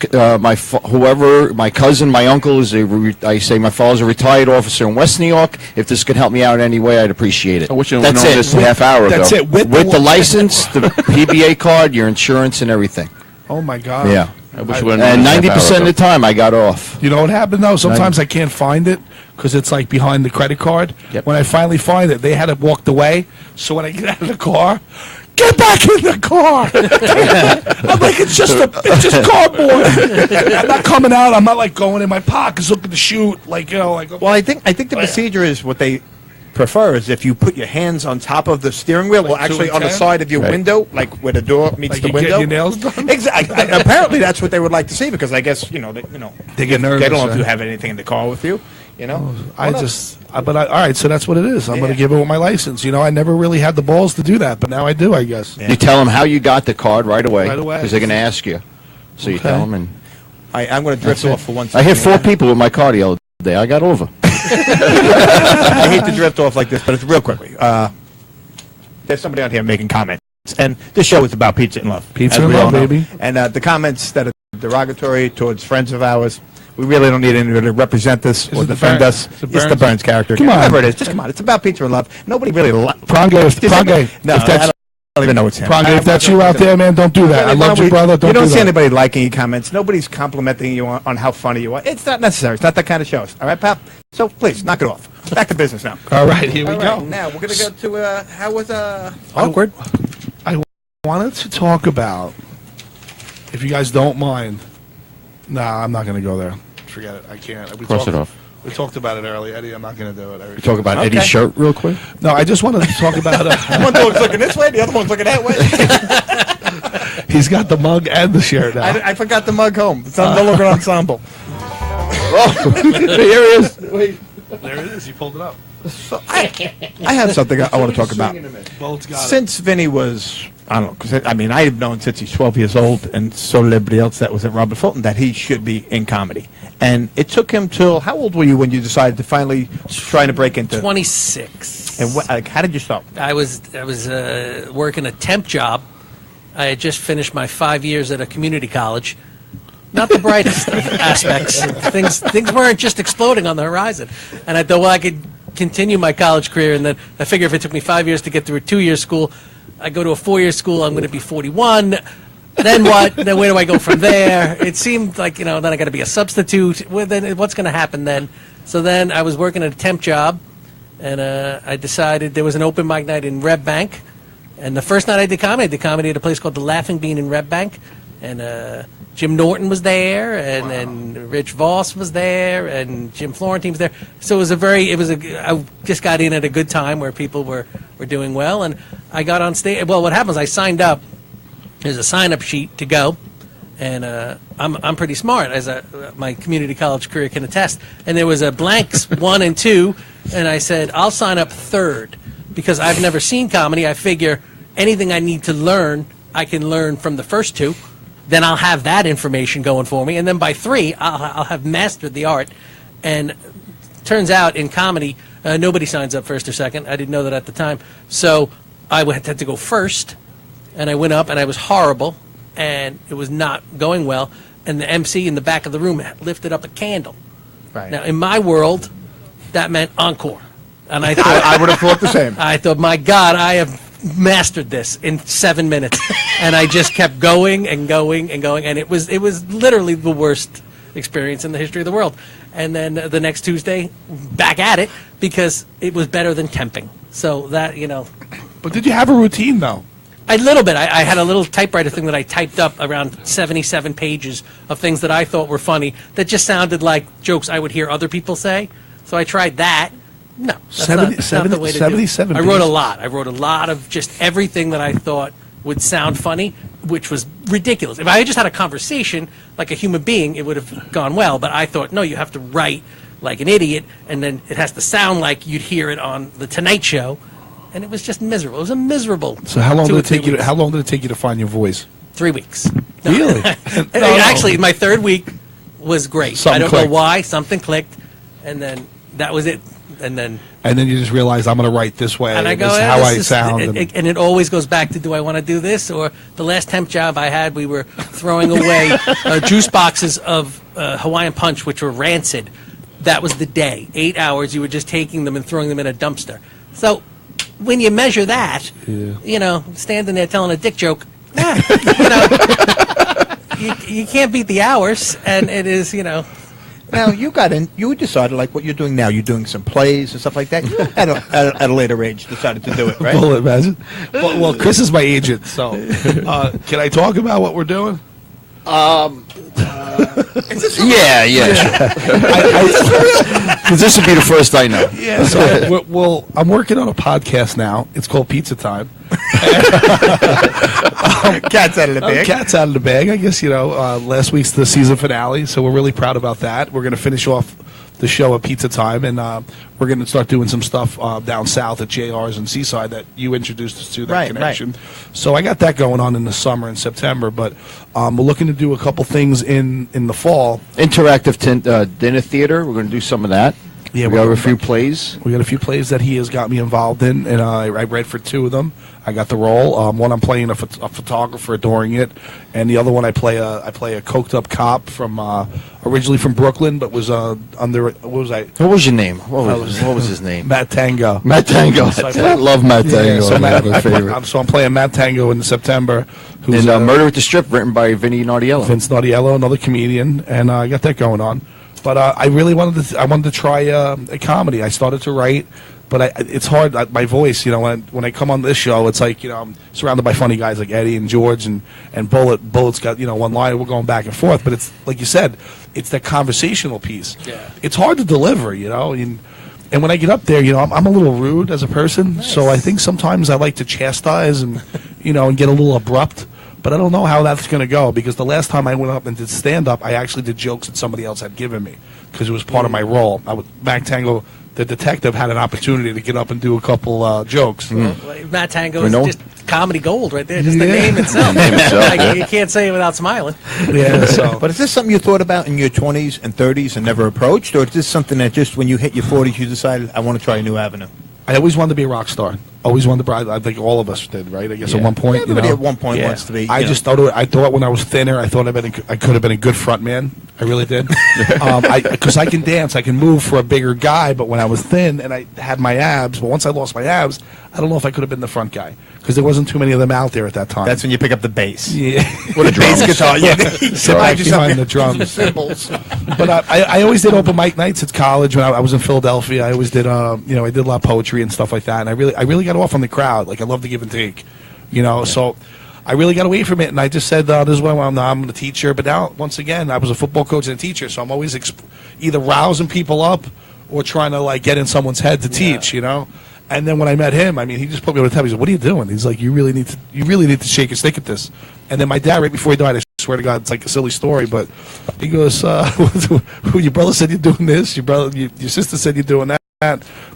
whoever, my cousin, my uncle is I say my father's a retired officer in West New York. If this could help me out in any way, I'd appreciate it. I wish you That's known it. this a half hour ago. That's it. With With the license, the PBA card, your insurance, and everything. Oh my God. Yeah. I wish you would have And known this a half 90% hour of the ago. time, I got off. You know what happened though? Sometimes I can't find it because it's like behind the credit card. Yep. When I finally find it, they had it walked away. So when I get out of the car, get back in the car. I'm like, it's just cardboard. I'm not coming out. I'm not like going in my pockets looking to shoot. Like Well, I think the procedure is what they prefer is if you put your hands on top of the steering wheel, or Like actually 2 on the and 10? side of your window, like where the door meets Like the you window. get your nails done? Exactly. Apparently, that's what they would like to see because I guess They get nervous, They don't know if right? you have anything in the car with you. all Well, right, so that's what it is. I'm going to give it with my license. I never really had the balls to do that, but now I do, I guess. Yeah. You tell them how you got the card right away. Right away. Because they're going to ask you. So you Okay. tell them. And I'm going to drift That's it. off for 1 I second. hit 4 people with my car the other day. I got over. I hate to drift off like this, but it's real quickly. There's somebody on here making comments, and this show is about pizza and love. Pizza as and we all love, know. baby. And the comments that are derogatory towards friends of ours, we really don't need anybody to represent this or it the defend Burns? us. Is it It's the Burns? Burns character. Come on. Whatever it is, just come on. It's about pizza and love. Nobody really. Prongay, No, I don't even know what's him. Prongay, if that's you out there, man, don't do that. I love you, brother. Don't you don't do see that. anybody liking your comments. Nobody's complimenting you on how funny you are. It's not necessary. It's not that kind of show. All right, pal? So please, knock it off. Back to business now. All right, here we All go. right, now we're going to go to, how was, Awkward. I wanted to talk about, if you guys don't mind. Nah, I'm not going to go there. Forget it. I can't. Cross it off. We talked about it earlier, Eddie. I'm not going to do it. Talk about Okay. Eddie's shirt real quick. No, I just wanted to talk about. one dog's looking this way, the other one's looking that way. He's got the mug and the shirt now. I forgot the mug home. It's no longer an ensemble. Here he is. There it is. He pulled it up. So I have something I want to talk about. Bolt's got Since Vinny was, I don't know, because I've known since he's 12 years old, and so did everybody else that was at Robert Fulton, that he should be in comedy. And it took him till, how old were you when you decided to finally trying to break into? 26. And how did you start? I was working a temp job. I had just finished my 5 years at a community college. Not the brightest of aspects. Things weren't just exploding on the horizon. And I thought, well, I could continue my college career, and then I figure if it took me 5 years to get through a 2-year school, I go to a 4-year school, I'm going to be 41. Then what? Then where do I go from there? It seemed like, then I got to be a substitute. Well, then what's going to happen then? So then I was working at a temp job, and I decided there was an open mic night in Red Bank. And the first night I did comedy at a place called the Laughing Bean in Red Bank. And Jim Norton was there, and Rich Voss was there, and Jim Florentine was there. So I just got in at a good time where people were doing well, and I got on stage. Well, what happened was I signed up. There's a sign-up sheet to go, and I'm pretty smart, as my community college career can attest. And there was a blanks 1 and 2, and I said, I'll sign up 3rd, because I've never seen comedy. I figure anything I need to learn, I can learn from the first 2. Then I'll have that information going for me, and then by 3, I'll have mastered the art. And turns out in comedy, nobody signs up 1st or 2nd. I didn't know that at the time, so I had to go 1st. And I went up, and I was horrible, and it was not going well. And the MC in the back of the room lifted up a candle. Right. Now, in my world, that meant encore. And I thought, I would have thought the same. I thought, my God, I have mastered this in 7 minutes. And I just kept going and going and going, and it was literally the worst experience in the history of the world. And then the next Tuesday, back at it, because it was better than temping. So that, But did you have a routine though? A little bit. I had a little typewriter thing that I typed up around 77 pages of things that I thought were funny that just sounded like jokes I would hear other people say. So I tried that. No, that's not the way to do it. 77 I wrote a pages? lot. I wrote a lot of just everything that I thought would sound funny, which was ridiculous. If I had just had a conversation like a human being, it would have gone well. But I thought, no, you have to write like an idiot, and then it has to sound like you'd hear it on The Tonight Show. And it was just miserable. It was a miserable. So how long 2 did or it take 3 you? weeks. How long did it take you to find your voice? 3 weeks. No. Really? Actually, my third week was great. Something I don't clicked. know why. Something clicked, and then that was it. And then you just realized I'm going to write this way. and I go, this is "Eh, how this I is-" sound. and it always goes back to, do I want to do this? Or the last temp job I had, we were throwing away juice boxes of Hawaiian Punch, which were rancid. That was the day. 8 hours, you were just taking them and throwing them in a dumpster. So when you measure that, standing there telling a dick joke, you can't beat the hours, and it is, Now, you got in, you decided, like what you're doing now, you're doing some plays and stuff like that. You, at a later age, decided to do it, right? Well, imagine. Well, Chris is my agent, so can I talk about what we're doing? Yeah, sure. Because this would be the first I know. Yeah. So, I'm working on a podcast now. It's called Pizza Time. Cat's out of the bag. Cat's out of the bag. I guess last week's the season finale, so we're really proud about that. We're going to finish off the show at Pizza Time, and we're going to start doing some stuff down south at JR's and Seaside that you introduced us to, that Right, connection. So I got that going on in the summer and September, but we're looking to do a couple things in the fall. Interactive dinner theater. We're going to do some of that. Yeah, we have a few plays. We got a few plays that he has got me involved in, and I read for 2 of them. I got the role. One I'm playing a photographer during it, and the other one I play a coked up cop from originally from Brooklyn, but was under what was I? What was your name? What was his name? Matt Tango. Matt Tango. So I love Matt Tango. so, My favorite. so I'm playing Matt Tango in September. Who's And Murder at the Strip, written by Vinny Nardiello. Vince Nardiello, another comedian, and I got that going on. But I really wanted to try a comedy. I started to write, but it's hard. My voice, when I come on this show, it's like I'm surrounded by funny guys like Eddie and George and Bullet. Bullet's got one line. We're going back and forth, but it's like you said, it's that conversational piece. Yeah. It's hard to deliver, and when I get up there, I'm a little rude as a person, so I think sometimes I like to chastise and and get a little abrupt. But I don't know how that's going to go, because the last time I went up and did stand-up, I actually did jokes that somebody else had given me because it was part of my role. Matt Tango, the detective, had an opportunity to get up and do a couple jokes. Like, Matt Tango is know? just comedy gold right there. Just the Yeah. name itself. itself, Like, you can't say it without smiling. Yeah, so. But is this something you thought about in your 20s and 30s and never approached? Or is this something that just when you hit your 40s, you decided, I want to try a new avenue? I always wanted to be a rock star. Always wanted to be. I think all of us did, right? I guess at one point, Everybody at one point wants to be. I just thought. I thought when I was thinner, I thought I could have been a good front man. I really did. Because I can dance, I can move for a bigger guy. But when I was thin and I had my abs, but once I lost my abs, I don't know if I could have been the front guy because there wasn't too many of them out there at that time. That's when you pick up the bass. yeah. What a bass guitar. Yeah. Sit back behind the drums. Cymbals. But I always did open mic nights at college when I was in Philadelphia. I always did, I did a lot of poetry and stuff like that. And I really got off on the crowd. Like I love to give and take, So I really got away from it, and I just said, "This is what I want. I'm a teacher." But now, once again, I was a football coach and a teacher, so I'm always either rousing people up or trying to get in someone's head to teach, And then when I met him, he just put me on the table. He said, "What are you doing?" He's like, "You really need to shake a stick at this." And then my dad, right before he died, I swear to God, it's like a silly story, but he goes, "Your brother said you're doing this. Your sister said you're doing that."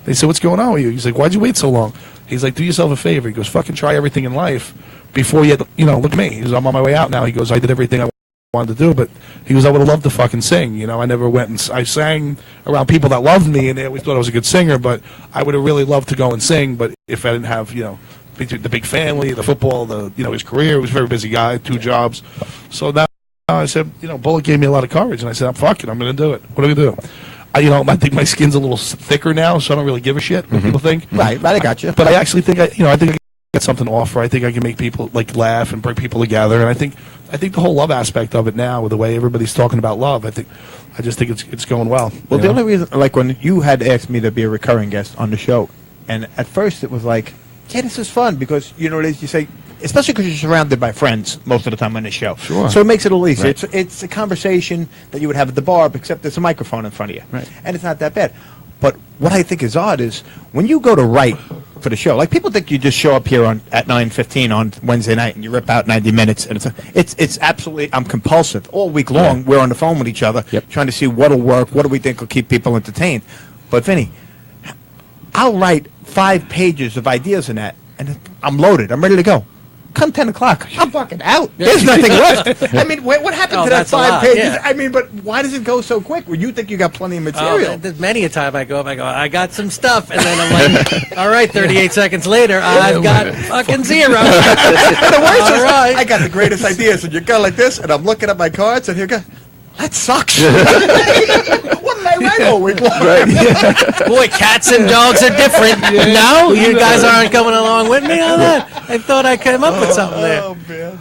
They said, "What's going on with you?" He's like, "Why'd you wait so long?" He's like, "Do yourself a favor." He goes, "Fucking try everything in life before you, look at me." He goes, "I'm on my way out now." He goes, "I did everything I wanted to do, but," he goes, "I would have loved to fucking sing. I never went and I sang around people that loved me, and they always thought I was a good singer, but I would have really loved to go and sing, but if I didn't have, the big family, the football, his career, he was a very busy guy, 2 jobs. So now I said, Bullet gave me a lot of courage, and I said, I'm going to do it. What are we going to do? I think my skin's a little thicker now, so I don't really give a shit what people think. Right, I got you. But I actually think I think I got something to offer. I think I can make people laugh and bring people together, and I think the whole love aspect of it now, with the way everybody's talking about love, I just think it's going well. Well, the only reason, when you had asked me to be a recurring guest on the show, and at first it was like, yeah, this is fun, because, you say, especially because you're surrounded by friends most of the time on the show. Sure. So it makes it a little easier. Right. It's a conversation that you would have at the bar, except there's a microphone in front of you. Right. And it's not that bad. But what I think is odd is when you go to write for the show, like people think you just show up here at 9:15 on Wednesday night and you rip out 90 minutes, and it's absolutely, I'm compulsive. All week long, we're on the phone with each other, Yep. trying to see what'll work, what do we think will keep people entertained. But Vinny, I'll write 5 pages of ideas in that, and I'm loaded. I'm ready to go. Come 10 o'clock, I'm fucking out. There's nothing left. I mean, what happened Oh, to that that's a 5 lot, pages? yeah. I mean, but why does it go so quick? Well, you think you got plenty of material. There's many a time I go up, I got some stuff, and then I'm like, all right, 38 seconds later, I've got fucking zero. And the worst All is, right. I got the greatest ideas, and you go like this, and I'm looking at my cards, and here go, that sucks. What did I write all week long? Boy, cats and dogs are different. No, you guys aren't coming along with me on that. I thought I came up with something there. Oh, man.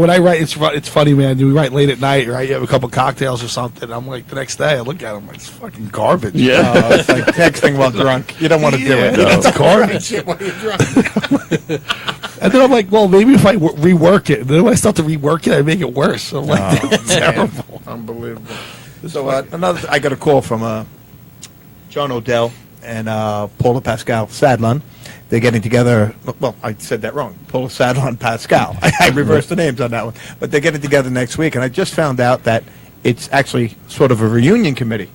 When I write, it's funny, man. You write late at night, right? You have a couple cocktails or something. And I'm like, the next day, I look at them like, it's fucking garbage. Yeah. Oh, it's like texting while drunk. You don't want to do it. Yeah, it's garbage. Shit while you're drunk. And then I'm like, well, maybe if I rework it. And then when I start to rework it, I make it worse. I'm like, it's terrible. Unbelievable. So I got a call from John Odell and Paula Pascal Sadlon. They're getting together. Well, I said that wrong. Paula Sadlon Pascal. I reversed the names on that one. But they're getting together next week, and I just found out that it's actually sort of a reunion committee.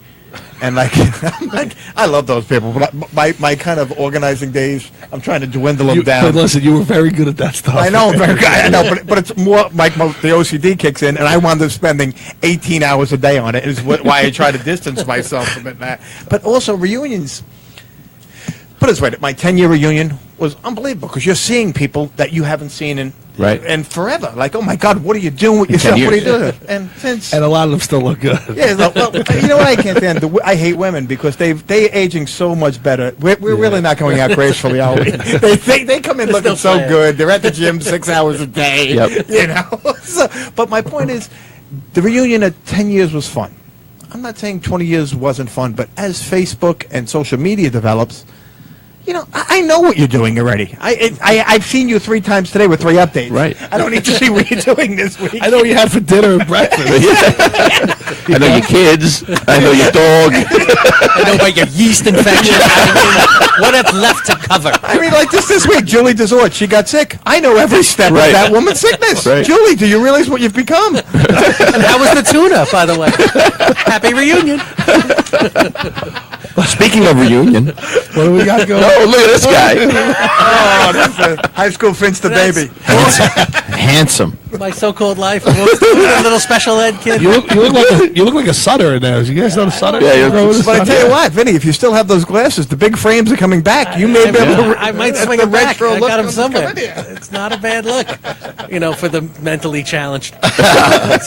And I love those people. But my kind of organizing days, I'm trying to dwindle them down. But listen, you were very good at that stuff. I know, I'm very good. I know, but it's more like the OCD kicks in, and I wound up spending 18 hours a day on it. Is why I try to distance myself from it. But also reunions. Put it this way, my 10-year reunion was unbelievable because you're seeing people that you haven't seen in forever. Like, oh my God, what are you doing with yourself? What are you doing? And a lot of them still look good. yeah, well, you know what I can't stand? I hate women because they're aging so much better. We're really not going out gracefully, are we? They come in looking so good. They're at the gym 6 hours a day. Yep. You know. But my point is, the reunion at 10 years was fun. I'm not saying 20 years wasn't fun, but as Facebook and social media develops, you know, I know what you're doing already. I've seen you 3 times today with 3 updates. Right. I don't need to see what you're doing this week. I know what you had for dinner and breakfast. I know your kids. I know your dog. I know about your yeast infection. What it's left to cover. I mean, like this week, Julie Desort, she got sick. I know every step Right. of that woman's sickness. Right. Julie, do you realize what you've become? And how was the tuna, by the way? Happy reunion. Speaking of reunion, What do we got going? oh, look at this guy. Oh, that's a high school Finch the baby. Handsome. My so-called life. A little special ed kid. You look like a Sutter in there. You guys know the Sutter? Yeah, you're- Grow with the But I Sutter? tell you what, Vinny, if you still have those glasses, the big frames are coming back. You may be able to. I might swing the him back. retro I look got him comes somewhere. coming here. It's not a bad look, for the mentally challenged. I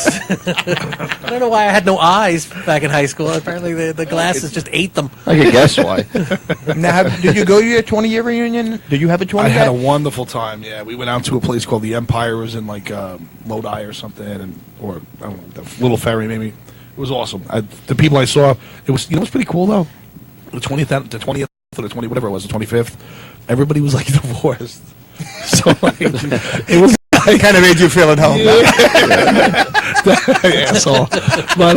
don't know why I had no eyes back in high school. Apparently, the glasses just ate them. I can guess why. Now, did you go to your 20-year reunion? Did you have a 20? I had a wonderful time. Yeah, we went out to a place called the Empire. It was in like Lodi or something, or I don't know, the Little Ferry maybe. It was awesome. The people I saw, it was what's pretty cool though. The 20th or the 20th, whatever it was, the 25th. Everybody was like divorced. So like, it was. It kind of made you feel at home. Asshole. But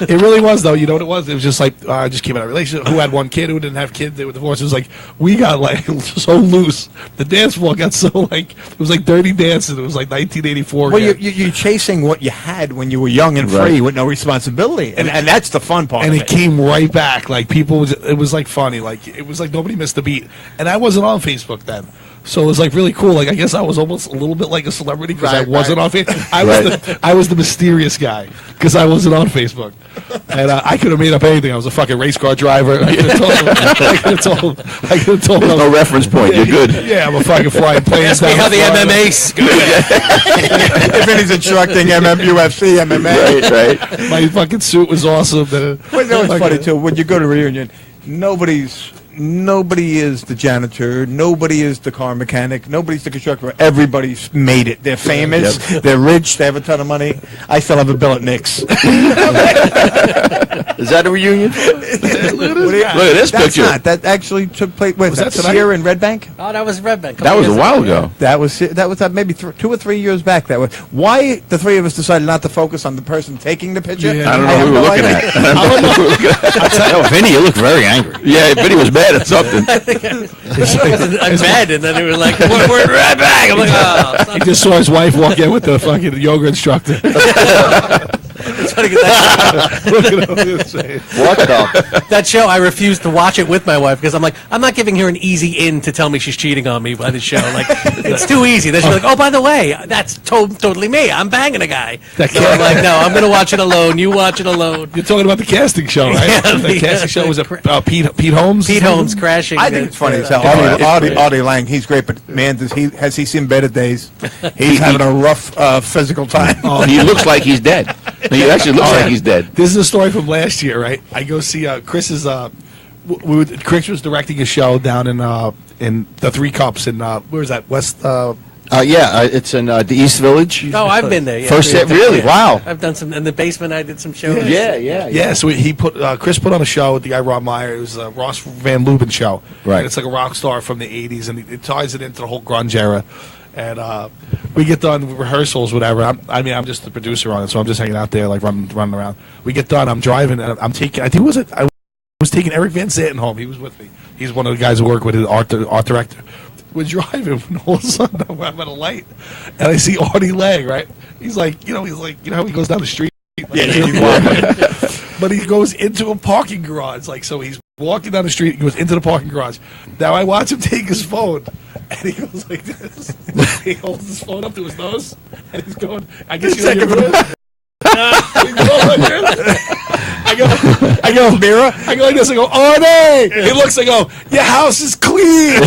it really was, though. You know what it was? It was just like, I just came out of a relationship. Who had one kid, who didn't have kids, they were divorced. It was like, we got like so loose. The dance floor got so like, it was like Dirty Dancing. It was like 1984. Well, again. you're chasing what you had when you were young and free Right. with no responsibility. And that's the fun part and of it came right back. Like, it was like funny. Like, it was like nobody missed a beat. And I wasn't on Facebook then. So it was like really cool. Like, I guess I was almost a little bit like a celebrity because I Right, wasn't right. on Facebook. I was the mysterious guy because I wasn't on Facebook, and I could have made up anything. I was a fucking race car driver. I could have told. There's no reference point. You're good. Yeah, I'm a fucking flying plane. Ask me how the MMA's good. If he's instructing UFC, MMA. Right, right. My fucking suit was awesome. Well, you know what's funny too? When you go to a reunion, nobody's nobody is the janitor, nobody is the car mechanic, nobody's the constructor. Everybody's made it. They're famous, they're rich, they have a ton of money. I still have a bill at Nick's. Is that a reunion? Look at this picture. That actually took place. Wait, was that tonight? here in Red Bank? Oh, that was Red Bank. That was a while ago. That was maybe 2 or 3 years back. That was why the three of us decided not to focus on the person taking the picture. Yeah. I don't know have who we were no looking idea. at. I don't know who we were looking at. No, Vinny, you look very angry. Yeah, Vinny was mad at something. I'm mad, and then they were like, "We're Red Bank." I'm like, "Oh." He just saw his wife walk in with the fucking yoga instructor. It's funny 'cause that Look at him. He was saying. What the? that show, I refused to watch it with my wife because I'm like, I'm not giving her an easy in to tell me she's cheating on me by the show. Like, it's too easy. Then she's like, oh, by the way, that's totally me. I'm banging a guy. That So I'm like, no, I'm going to watch it alone. You watch it alone. You're talking about the casting show, right? Yeah, the casting show was Pete Holmes. Pete Holmes crashing. I think it's funny as hell. Artie Lang, he's great, but man, has he seen better days? He's having a rough physical time. He looks like he's dead. He actually looks like he's dead. This is a story from last year, right? I go see Chris's. Chris was directing a show down in the Three Cups in where is that? West. It's in the East Village. Oh, I've been there. Yeah. First hit, really? Yeah. Wow. I've done some in the basement. I did some shows. Yeah, so he put Chris put on a show with the guy Rob Meyer. It was a Ross Van Lubin show. Right. And it's like a rock star from the '80s, and it ties it into the whole grunge era. And we get done with rehearsals, whatever. I'm just the producer on it, so I'm just hanging out there, like running around. We get done. I'm driving, and I'm taking. I was taking Eric Van Zanten home. He was with me. He's one of the guys who work with the art director. We're driving, and all of a sudden I'm at a light, and I see Artie Lang. Right? He's like, you know how he goes down the street. But he goes into a parking garage. Like, so he's walking down the street, he goes into the parking garage. Now I watch him take his phone, and he goes like this. He holds his phone up to his nose, and he's going, I guess you know I go, mirror. I go like this. I go, Arnie. He looks. I go, your house is clean.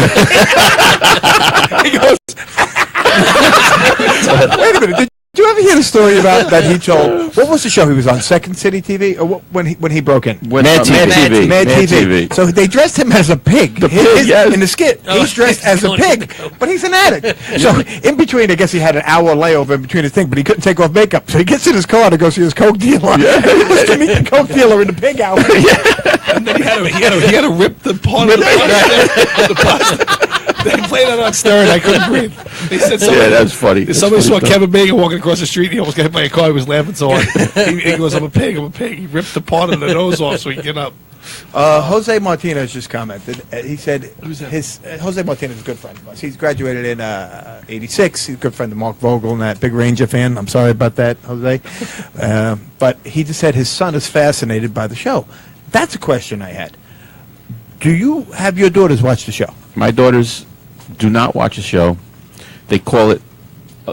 He goes. Wait a minute. Did you ever hear the story about that he told? What was the show he was on? Second City TV, or when he broke in? Mad TV. Mad TV. So they dressed him as a pig. In the skit, he's dressed as a pig, but he's an addict. So in between, I guess he had an hour layover in between his thing, but he couldn't take off makeup. So he gets in his car to go see his coke dealer. He was to meet the coke dealer in the pig outfit. And then he had to rip the part of the plastic. They played that on Stern. I couldn't breathe. They said That's funny. Somebody saw Kevin Bacon walking across the street. And he almost got hit by a car. He was laughing so hard. He goes, I'm a pig. He ripped the part of the nose off so he can get up. Jose Martinez just commented. He said Who's that? Jose Martinez is a good friend of us. He's graduated in '86. He's a good friend of Mark Vogel and that big Ranger fan. I'm sorry about that, Jose. But he just said his son is fascinated by the show. That's a question I had. Do you have your daughters watch the show? My daughters do not watch the show. They call it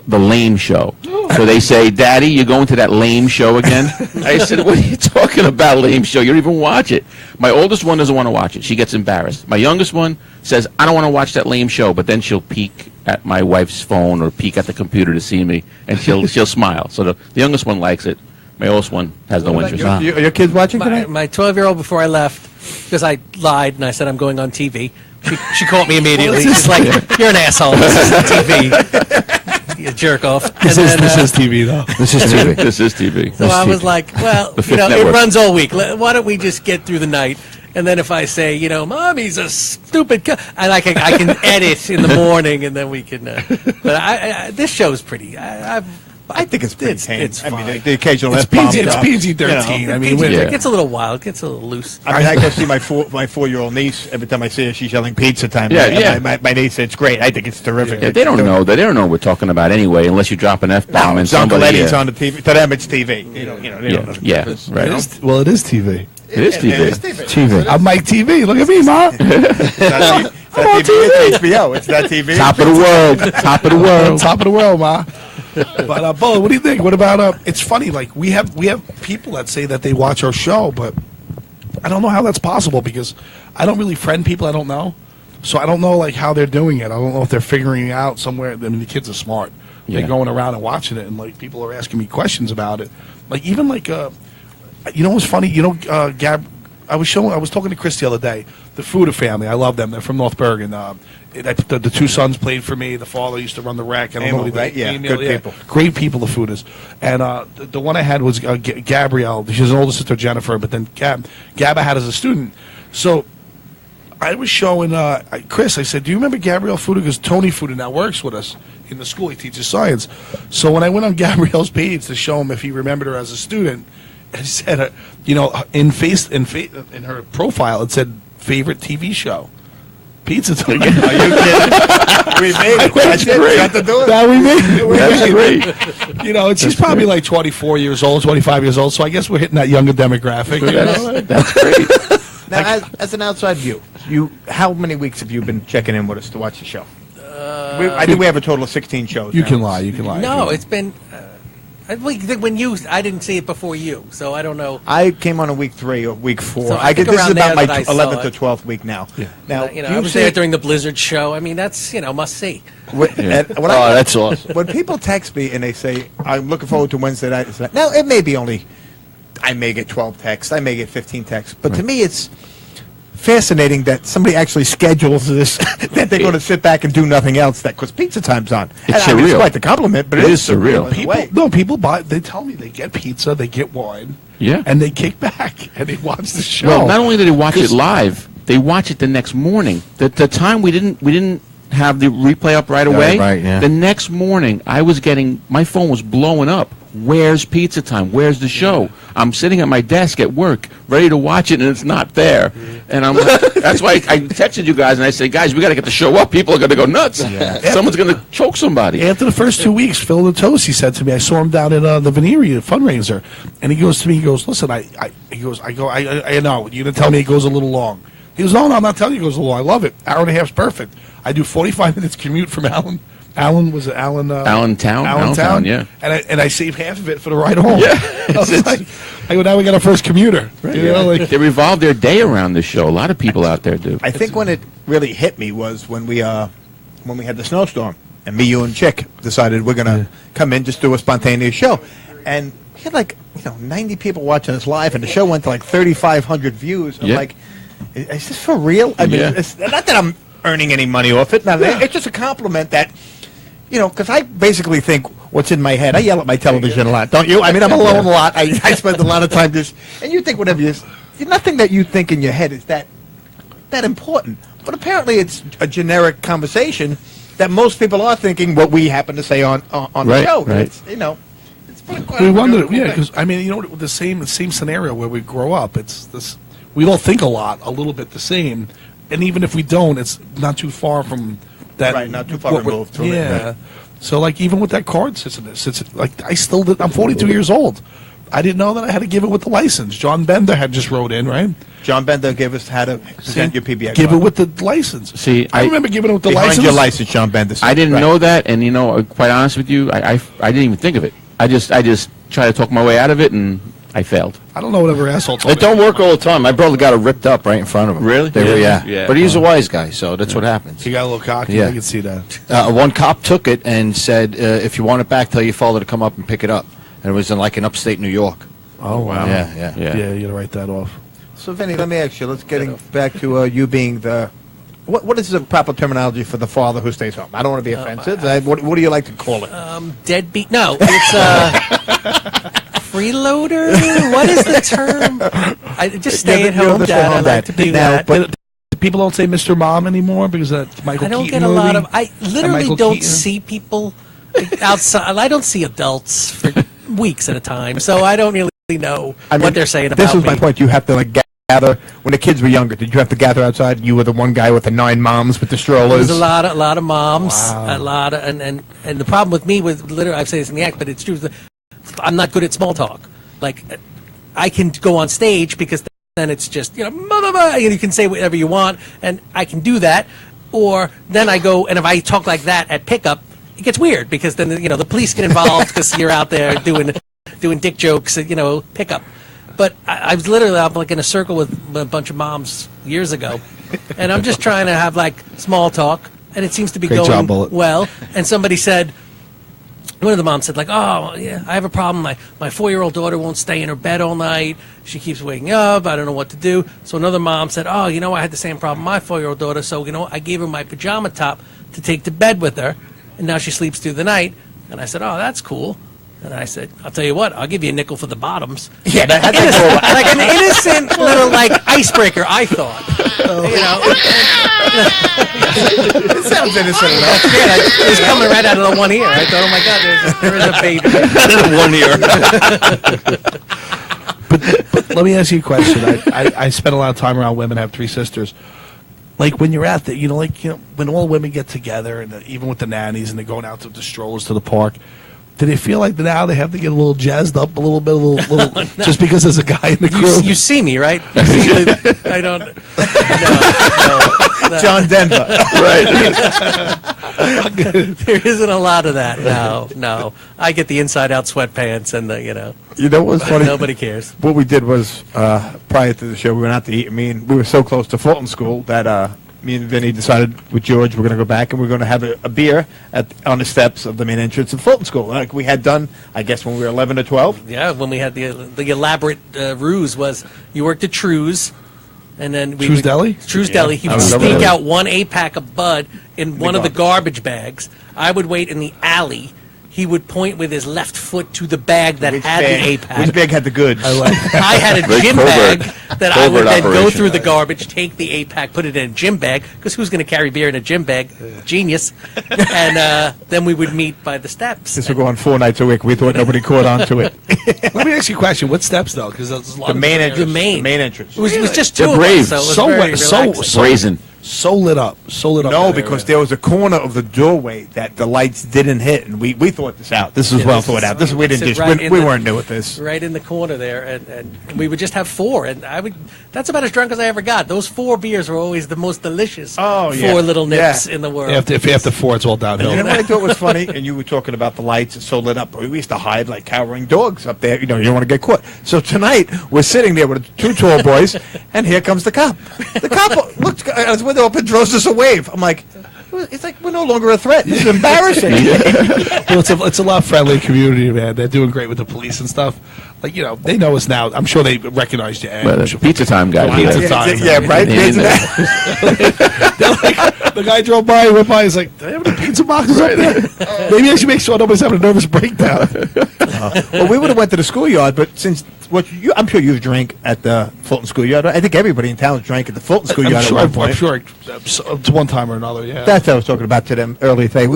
the lame show. So they say, Daddy, you're going to that lame show again? I said, what are you talking about, lame show? You don't even watch it. My oldest one doesn't want to watch it. She gets embarrassed. My youngest one says, I don't want to watch that lame show, but then she'll peek at my wife's phone or peek at the computer to see me, and she'll smile. So the youngest one likes it. My oldest one has no interest. Are your kids watching tonight? My 12-year-old, before I left, because I lied and I said I'm going on TV, she caught me immediately. She's like, you're an asshole. This isn't TV. You jerk off. This is TV, though. This is TV. This is TV. So I was like, well, The Fifth it Network. runs all week. Why don't we just get through the night? And then if I say, Mommy's a stupid and I can edit in the morning, and then we can. But this show's pretty. I think it's pretty tame. It's I fine. mean, the occasional It's F-bomb PG, it's stuff, PG-13. you know. I mean, It gets a little wild. It gets a little loose. I mean, I go see my 4-year-old niece. Every time I see her, she's yelling pizza time. Yeah. My niece, it's great. I think it's terrific. Yeah, they don't know. They don't know what we're talking about anyway, unless you drop an F-bomb and It's Uncle somebody... Eddie's on the TV. To them, it's TV. They don't know. Yeah, right. It is TV. It is TV. It is TV. TV. I'm Mike TV. Look at me, Ma. It's not TV. It's HBO. It's not TV. Top of the world. Top of the world. Top of the world, Ma. But Bo, what do you think? What about it's funny, like we have people that say that they watch our show, but I don't know how that's possible because I don't really friend people I don't know. So I don't know like how they're doing it. I don't know if they're figuring it out somewhere. I mean, the kids are smart. Yeah. They're going around and watching it, and like people are asking me questions about it. Like even like you know what's funny? I was talking to Chris the other day. The Fuda family, I love them. They're from North Bergen. The two sons played for me. The father used to run the rec. I don't know Emil, what he right? did. Yeah, Emil, good people. Great people, the Fudas. And the one I had was Gabrielle. She's an older sister, Jennifer. But then Gab I had as a student. So I was showing Chris. I said, "Do you remember Gabrielle Fuda?" Because Tony Fuda now works with us in the school. He teaches science. So when I went on Gabrielle's page to show him if he remembered her as a student, it said, in her profile, it said favorite TV show. Pizza Time. Are you kidding? We made it. That's it. Got to do it. Now we made it. That's great. And she's probably like 24 years old, 25 years old. So I guess we're hitting that younger demographic. That's great. Now, as an outside view, how many weeks have you been checking in with us to watch the show? I think we have a total of 16 shows. You now. can lie. You can lie. No, it's been. I didn't see it before you, so I don't know. I came on in week 3 or week 4. So I think this is around about there my that I saw 11th or it. 12th week now. Yeah. Now, I was there during the Blizzard show. I mean, that's must see. That's awesome. When people text me and they say, "I'm looking forward to Wednesday night," it's like, now it may be only, I may get 12 texts, I may get 15 texts, but to me it's fascinating that somebody actually schedules this, that they're going to sit back and do nothing else, because Pizza Time's on. It's I mean, it's surreal. quite the compliment, but It it is is surreal. in a way. People buy. They tell me they get pizza, they get wine, Yeah. and they kick back and they watch the show. Well, not only did they watch it live, they watch it the next morning. The time we didn't have the replay up right away. right, yeah. The next morning, my phone was blowing up. Where's Pizza Time? Where's the show? I'm sitting at my desk at work, ready to watch it, and it's not there. And I'm like, that's why I texted you guys, and I said, guys, we got to get the show up. People are going to go nuts. Someone's going to choke somebody. After the first 2 weeks, Phil the Toast, he said to me, I saw him down at the Veneria fundraiser, and he goes to me, he goes, listen, I know, you're going to tell me it goes a little long. He goes, no, I'm not telling you it goes a little long. I love it. Hour and a half's perfect. I do 45 minutes commute from Allentown? Allentown, yeah. And I save half of it for the ride home. Yeah. I go, now we got our first commuter. Right. You know, like, They revolve their day around this show. A lot of people out there do. I think when it really hit me was when we had the snowstorm, and me, you, and Chick decided we're going to come in, just do a spontaneous show. And we had 90 people watching us live, and the show went to 3,500 views. I'm Yeah. like, is this for real? I mean, Yeah. it's not that I'm earning any money off it. No, it's just a compliment that, because I basically think what's in my head. I yell at my television a lot, don't you? I mean, I'm alone a lot. I spend a lot of time just, and you think whatever nothing that you think in your head is that important. But apparently it's a generic conversation that most people are thinking what we happen to say on the Right, show. right. It's, it's been quite we a wondered, really cool yeah, thing. because I mean, the same scenario where we grow up. It's this. We all think a little bit the same, and even if we don't, it's not too far from that. Right, not too far what we're- removed from it, Yeah. right. So even with that card system, I still did. I'm 42 years old. I didn't know that I had to give it with the license. John Bender had just wrote in, right? John Bender gave us how to present your PBX. Give it card. with the license. See, I remember giving it with the Behind license. your license, John Bender. said. I didn't Right. know that, and quite honest with you, I didn't even think of it. I just tried to talk my way out of it, and I failed. I don't know whatever asshole told It don't work all the time. My brother got it ripped up right in front of him. Really? They were, Yeah. yeah. Yeah. But he's a wise guy, so that's what happens. He got a little cocky. Yeah. I can see that. One cop took it and said, if you want it back, tell your father to come up and pick it up. And it was in in upstate New York. Oh wow. Yeah. Yeah. Yeah, you gotta write that off. So, Vinny, let me ask you. Let's get back to you being the. What is the proper terminology for the father who stays home? I don't want to be offensive. What do you like to call it? Deadbeat? No, it's freeloader. What is the term? I just stay at You're home the dad. I home like dad. to do Now, that. but- People don't say Mr. Mom anymore because of Michael I don't Keaton get a movie. lot of. I literally Michael don't Keaton. see people outside. I don't see adults for weeks at a time, so I don't really know what they're saying about This was me. my point. You have to gather when the kids were younger. Did you have to gather outside? You were the one guy with the 9 moms with the strollers. There's a lot of moms, Wow. a lot of, and the problem with me was literally, I've said this in the act, but it's true. I'm not good at small talk. I can go on stage because then it's just blah, blah, blah, and you can say whatever you want, and I can do that. Or then I go, and if I talk like that at pickup, it gets weird because then the police get involved because you're out there doing dick jokes at pickup. But I was literally up in a circle with a bunch of moms years ago, and I'm just trying to have small talk, and it seems to be Great going job, Bullet. well. And somebody said, one of the moms said, like, oh, yeah, I have a problem. My 4-year-old daughter won't stay in her bed all night. She keeps waking up. I don't know what to do. So another mom said, oh, I had the same problem with my 4-year-old daughter. So, I gave her my pajama top to take to bed with her. And now she sleeps through the night. And I said, oh, that's cool. And I said, I'll tell you what, I'll give you a nickel for the bottoms. Yeah, Like an innocent little, icebreaker, I thought. It sounds innocent enough. Yeah, it was coming right out of the one ear. I thought, oh, my God, there is a baby. One ear. But let me ask you a question. I spent a lot of time around women. I have 3 sisters. Like when you're out there, when all women get together, and even with the nannies, and they're going out to the strollers to the park, do they feel like now they have to get a little jazzed up a little bit, no. Just because there's a guy in the crew? You see me, right? I don't. No. John Denver. Right. There isn't a lot of that. No. I get the inside-out sweatpants and the, You know what's funny? Nobody cares. What we did was, prior to the show, we went out to eat. We were so close to Fulton School that me and Vinny decided with George we're going to go back and we're going to have a beer on the steps of the main entrance of Fulton School, like we had done, I guess, when we were 11 or 12. Yeah, when we had the elaborate ruse was you worked at True's, and then True's Deli? True's Deli. He would sneak out 1 8-pack of Bud in one of the garbage bags. I would wait in the alley. He would point with his left foot to the bag that had the 8-pack. Which bag had the goods? I had a Very gym covert. bag that I would then go operation. through the garbage, take the 8-pack, put it in a gym bag, because who's going to carry beer in a gym bag? Genius. And then we would meet by the steps. This would go on 4 nights a week. We thought nobody caught on to it. Let me ask you a question. What steps, though? Because there's a lot The of main different entrance. areas. main. The main entrance. It was just They're 2 of brave. us, so it was So very what- relaxing. Brazen. So lit up. No, that because area. there was a corner of the doorway that the lights didn't hit, and we thought this out. This was Yeah, well this thought is- out. This we didn't sit just right we in the- weren't new at this. Right in the corner there, and we would just have 4, and that's about as drunk as I ever got. Those 4 beers were always the most delicious. Oh, 4 yeah. little nips Yeah. in the world. If you have the 4, it's all downhill. You know what I thought was funny? And you were talking about the lights, it's so lit up. We used to hide like cowering dogs up there. You don't want to get caught. So tonight, we're sitting there with 2 tall boys, and here comes the cop. The cop looks at his window up and throws us a wave. I'm like, it's like we're no longer a threat. This is embarrassing. Well, it's a lot friendly community, man. They're doing great with the police and stuff. Like, they know us now. I'm sure they recognized you. Well, the Pizza Time guy. Pizza Time. Yeah, right? Yeah, Pizza yeah. They're like, the guy drove by, went by, he's like, do they have any pizza boxes up there? Maybe I should make sure nobody's having a nervous breakdown. Well, we would have went to the schoolyard, but since I'm sure you drank at the Fulton schoolyard. I think everybody in town drank at the Fulton schoolyard I'm sure, at one point. I'm sure it's one time or another, yeah. That's what I was talking about to them earlier today.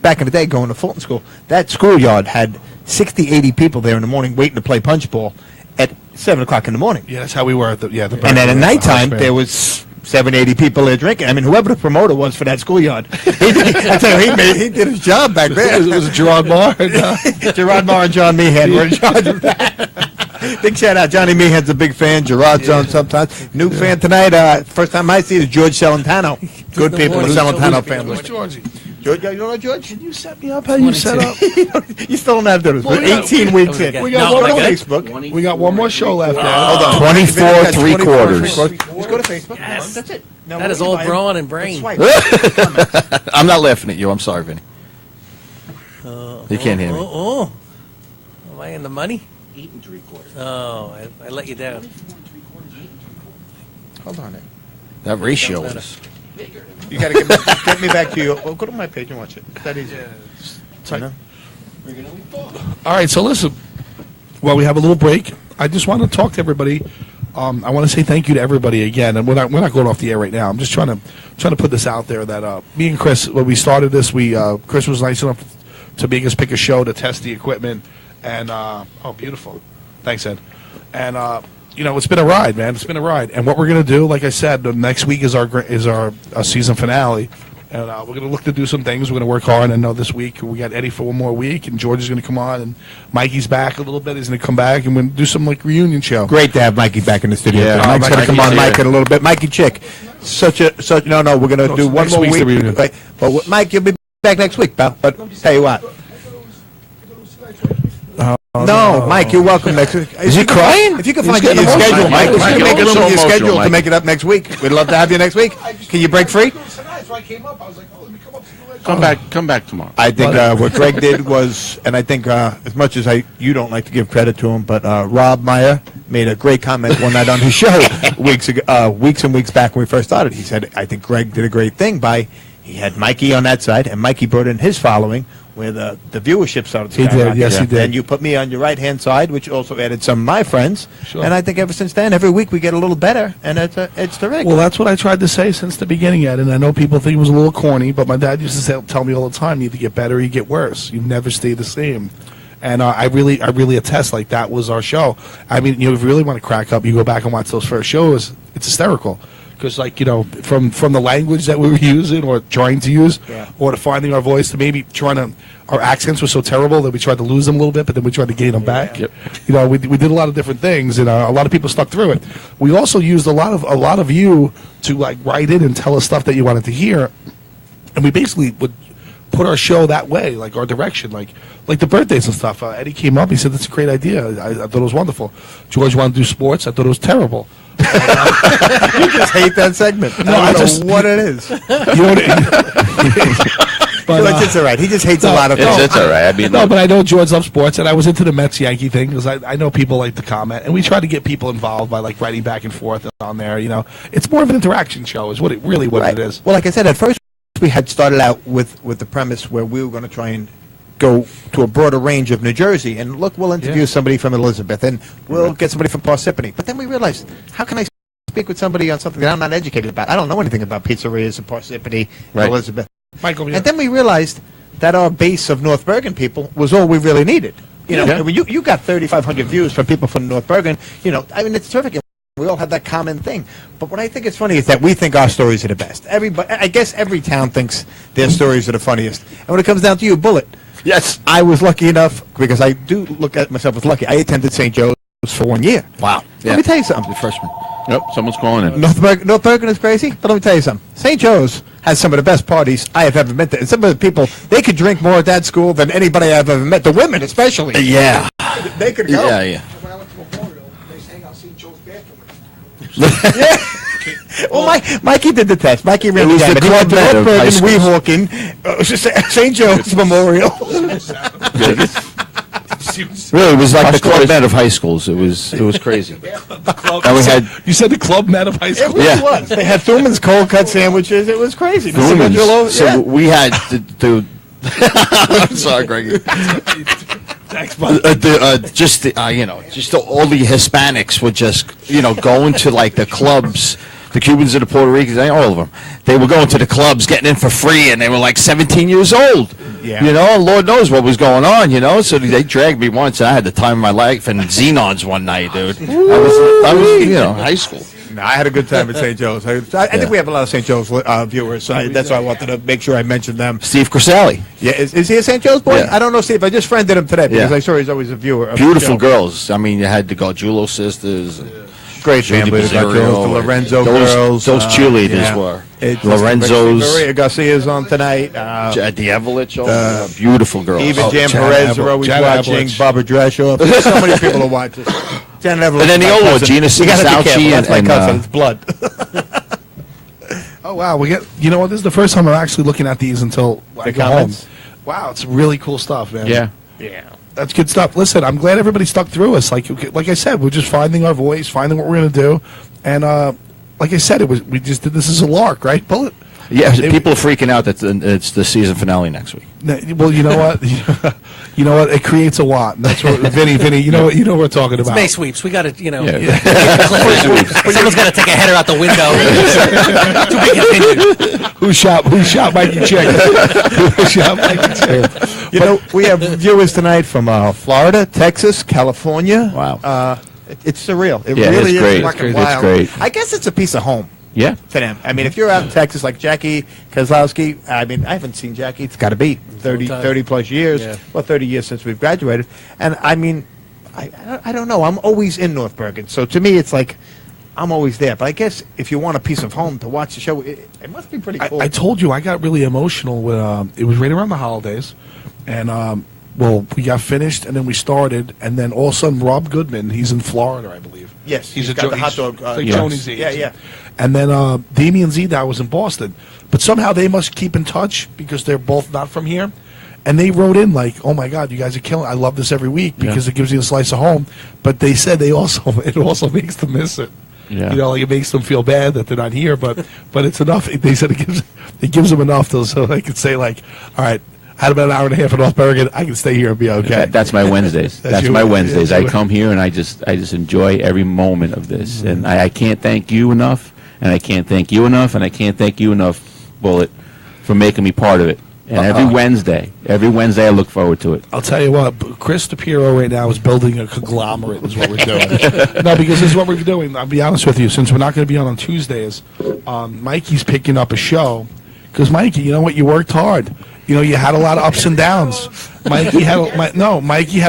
Back in the day, going to Fulton School, that schoolyard had 60, 80 people there in the morning waiting to play punch ball at 7 o'clock in the morning. Yeah, that's how we were at the And then at nighttime, there was 70, 80 people there drinking. I mean, whoever the promoter was for that schoolyard, I tell you, he did his job back there. It was Gerard Marr. Gerard Marr and John Meehan were in charge of that. Big shout out. Johnny Meehan's a big fan. Gerard's on sometimes. New fan tonight. First time I see is George Celentano. Good people in the Celentano family. Where's Georgie? George, you don't know George? Can you set me up? How you set up? You still don't have those. Well, We're we got- 18 weeks in. We got No, one like more. that. Facebook. We got one more show left. Hold on. 24 3/4. Just go to Facebook. Yes. That's it. No, That is we'll all buy brawn it. and brain. Swipe. I'm not laughing at you. I'm sorry, Vinny. You can't hear me. Oh. Am I in the money? 8 3/4. Oh, I let you down. Hold on. That ratio Don't is. You got to get me back to you. Well, go to my page and watch it. That easy. You know? All right, so listen. Well, we have a little break. I just want to talk to everybody. I want to say thank you to everybody again, and we're not going off the air right now. I'm just trying to put this out there that me and Chris, when we started this, Chris was nice enough to make us pick a show to test the equipment, and beautiful, thanks Ed, and it's been a ride, man. It's been a ride, and what we're gonna do, like I said, the next week is our season finale. And we're going to look to do some things. We're going to work hard. I know this week we got Eddie for one more week, and George is going to come on, and Mikey's back a little bit. He's going to come back, and we're going to do some reunion show. Great to have Mikey back in the studio. Yeah. Mike's going to come on, Mikey's Mike, here. in a little bit. Mikey Chick, no. We're going to do one next more week's week. the reunion. Right. But Mike, you'll be back next week, pal. But tell you what. No, Mike, you're welcome next week. Is he crying? If you can He's find your getting emotional. schedule, Mike, if you Mike, can make a get little of your emotional, schedule to Mike. make it up next week, we'd love to have you next week. Can you break free? Tonight, so I came up. I was like, let me come up. Come back tomorrow. I think what Greg did was, and I think as much as you don't like to give credit to him, but Rob Meyer made a great comment one night on his show weeks and weeks back when we first started. He said, I think Greg did a great thing he had Mikey on that side, and Mikey brought in his following, where the viewership started to He did, skyrocket. yes, he did. And you put me on your right-hand side, which also added some of my friends. Sure. And I think ever since then, every week we get a little better, and it's terrific. Well, that's what I tried to say since the beginning, Ed, and I know people think it was a little corny, but my dad used to tell me all the time, you either get better or you get worse. You never stay the same. And I really attest, like, that was our show. I mean, if you really want to crack up, you go back and watch those first shows, it's hysterical. Because, like, from the language that we were using or trying to use, or to finding our voice, to maybe our accents were so terrible that we tried to lose them a little bit, but then we tried to gain them back. Yep. We did a lot of different things, and a lot of people stuck through it. We also used a lot of you to, like, write in and tell us stuff that you wanted to hear, and we basically would put our show that way, like our direction, like the birthdays and stuff. Eddie came up, he said, that's a great idea. I thought it was wonderful. George wanted to do sports. I thought it was terrible. You just hate that segment. No, I I don't just- know what it is. You know what but, It's all right. He just hates a no, lot of It's, things. it's all right. I mean, no, but I know George loves sports, and I was into the Mets Yankee thing because I know people like to comment, and we try to get people involved by, like, writing back and forth on there. It's more of an interaction show, is what it is. Well, like I said, at first we had started out with the premise where we were going to try and go to a broader range of New Jersey, and look, we'll interview somebody from Elizabeth, and we'll get somebody from Parsippany. But then we realized, how can I speak with somebody on something that I'm not educated about? I don't know anything about pizzerias in Parsippany and Elizabeth. Michael, And then we realized that our base of North Bergen people was all we really needed. I mean, you got 3,500 views from people from North Bergen. I mean, it's terrific. We all have that common thing. But what I think is funny is that we think our stories are the best. I guess every town thinks their stories are the funniest. And when it comes down to you, Bullet, Yes. I was lucky enough, because I do look at myself as lucky. I attended St. Joe's for 1 year. Wow. Let me tell you something. Freshman. Yep, someone's calling in. North Bergen is crazy, but let me tell you something. St. Joe's has some of the best parties I have ever been to. And some of the people, they could drink more at that school than anybody I've ever met. The women, especially. Yeah. They could go. Yeah. When I went to Memorial, they sang out St. Joe's bathroom. Well, Mikey did the test. Mikey really was did. the He went to Club Med North of high Bergen, schools. Weehawken, St. Joe's Memorial. Really, it was like the Club Med of high schools. It was crazy. And we had You said the Club Med of high It school? really Yeah. was. They had Thuman's cold cut sandwiches. It was crazy. The Thumans. Civil- So yeah. we had to I'm sorry, Greg. Thanks, bud. Just all the Hispanics would just go into like the clubs. The Cubans and the Puerto Ricans, all of them, they were going to the clubs, getting in for free, and they were like 17 years old. Yeah. And Lord knows what was going on. So they dragged me once, and I had the time of my life. And Xenons one night, dude. I was high school. No, I had a good time at St. Joe's. I think we have a lot of St. Joe's viewers, so that's why I wanted to make sure I mentioned them. Steve Crisali, Yeah, is he a St. Joe's boy? Yeah. I don't know, Steve. I just friended him today because Yeah. I saw he's always a viewer. Of the beautiful show. girls. I mean, you had the Gargiulo sisters. Great Judy family. The Pizzario, Lorenzo those- girls. those cheerleaders were. Lorenzo's. Maria Garcia's on tonight. Diavolich, beautiful girls. Even Jan Jan Perez Avel- are always Jan watching. Avelich. Barbara Drescher. There's so many people are watching. Jan Avelich And then is the my old one, cousin. Gina You gotta be Sinsauci careful. That's my and, cousin. It's blood. Oh, wow. You know what? This is the first time I'm actually looking at these until I The go home. comments? Wow, it's really cool stuff, man. Yeah. That's good stuff. Listen, I'm glad everybody stuck through us. Like I said, we're just finding our voice, finding what we're going to do. And like I said, we just did this as a lark, right, Bullet? Yeah, people are freaking out that it's the season finale next week. Well, you know what? You know what? It creates a want. That's what Vinny. You know what we're talking about. May sweeps. We got to, Yeah. someone's got to take a header out the window. To be continued. Who shot Mikey Chick? Who shot Mikey Chick? We have viewers tonight from Florida, Texas, California. Wow. It's surreal. It Yeah, really it's great. is fucking It's wild. great. I guess it's a piece of home Yeah. to them. I mean, if you're out in Texas like Jackie Kozlowski, I mean, I haven't seen Jackie. It's got to be 30 plus years. Yeah. Well, 30 years since we've graduated. And I mean, I don't know. I'm always in North Bergen. So to me, it's like I'm always there. But I guess if you want a piece of home to watch the show, it must be pretty cool. I told you I got really emotional when it was right around the holidays, and Well, we got finished, and then we started, and then all of a sudden, Rob Goodman, he's in Florida, I believe. Yes, he's got the hot dog. like yes. Joni's age. Yeah, yeah. And then Damien Zidar was in Boston, but somehow they must keep in touch because they're both not from here. And they wrote in like, "Oh my God, you guys are killing! I love this every week because it gives you a slice of home." But they said it also makes them miss it. Yeah. You know, like it makes them feel bad that they're not here, but it's enough. They said it gives them enough so they could say like, "All right, I had about an hour and a half in North Bergen. I can stay here and be okay." That's my Wednesdays. That's your my Wednesdays. Wednesdays. I come here and I just enjoy every moment of this, and I can't thank you enough, and I can't thank you enough, and I can't thank you enough, Bullet, for making me part of it. And every Wednesday I look forward to it. I'll tell you what, Chris DePiero right now is building a conglomerate is what we're doing. No, because this is what we're doing. I'll be honest with you, since we're not going to be on Tuesdays, Mikey's picking up a show. Because, Mikey, you know what? You worked hard. You know, you had a lot of ups and downs. Mikey had a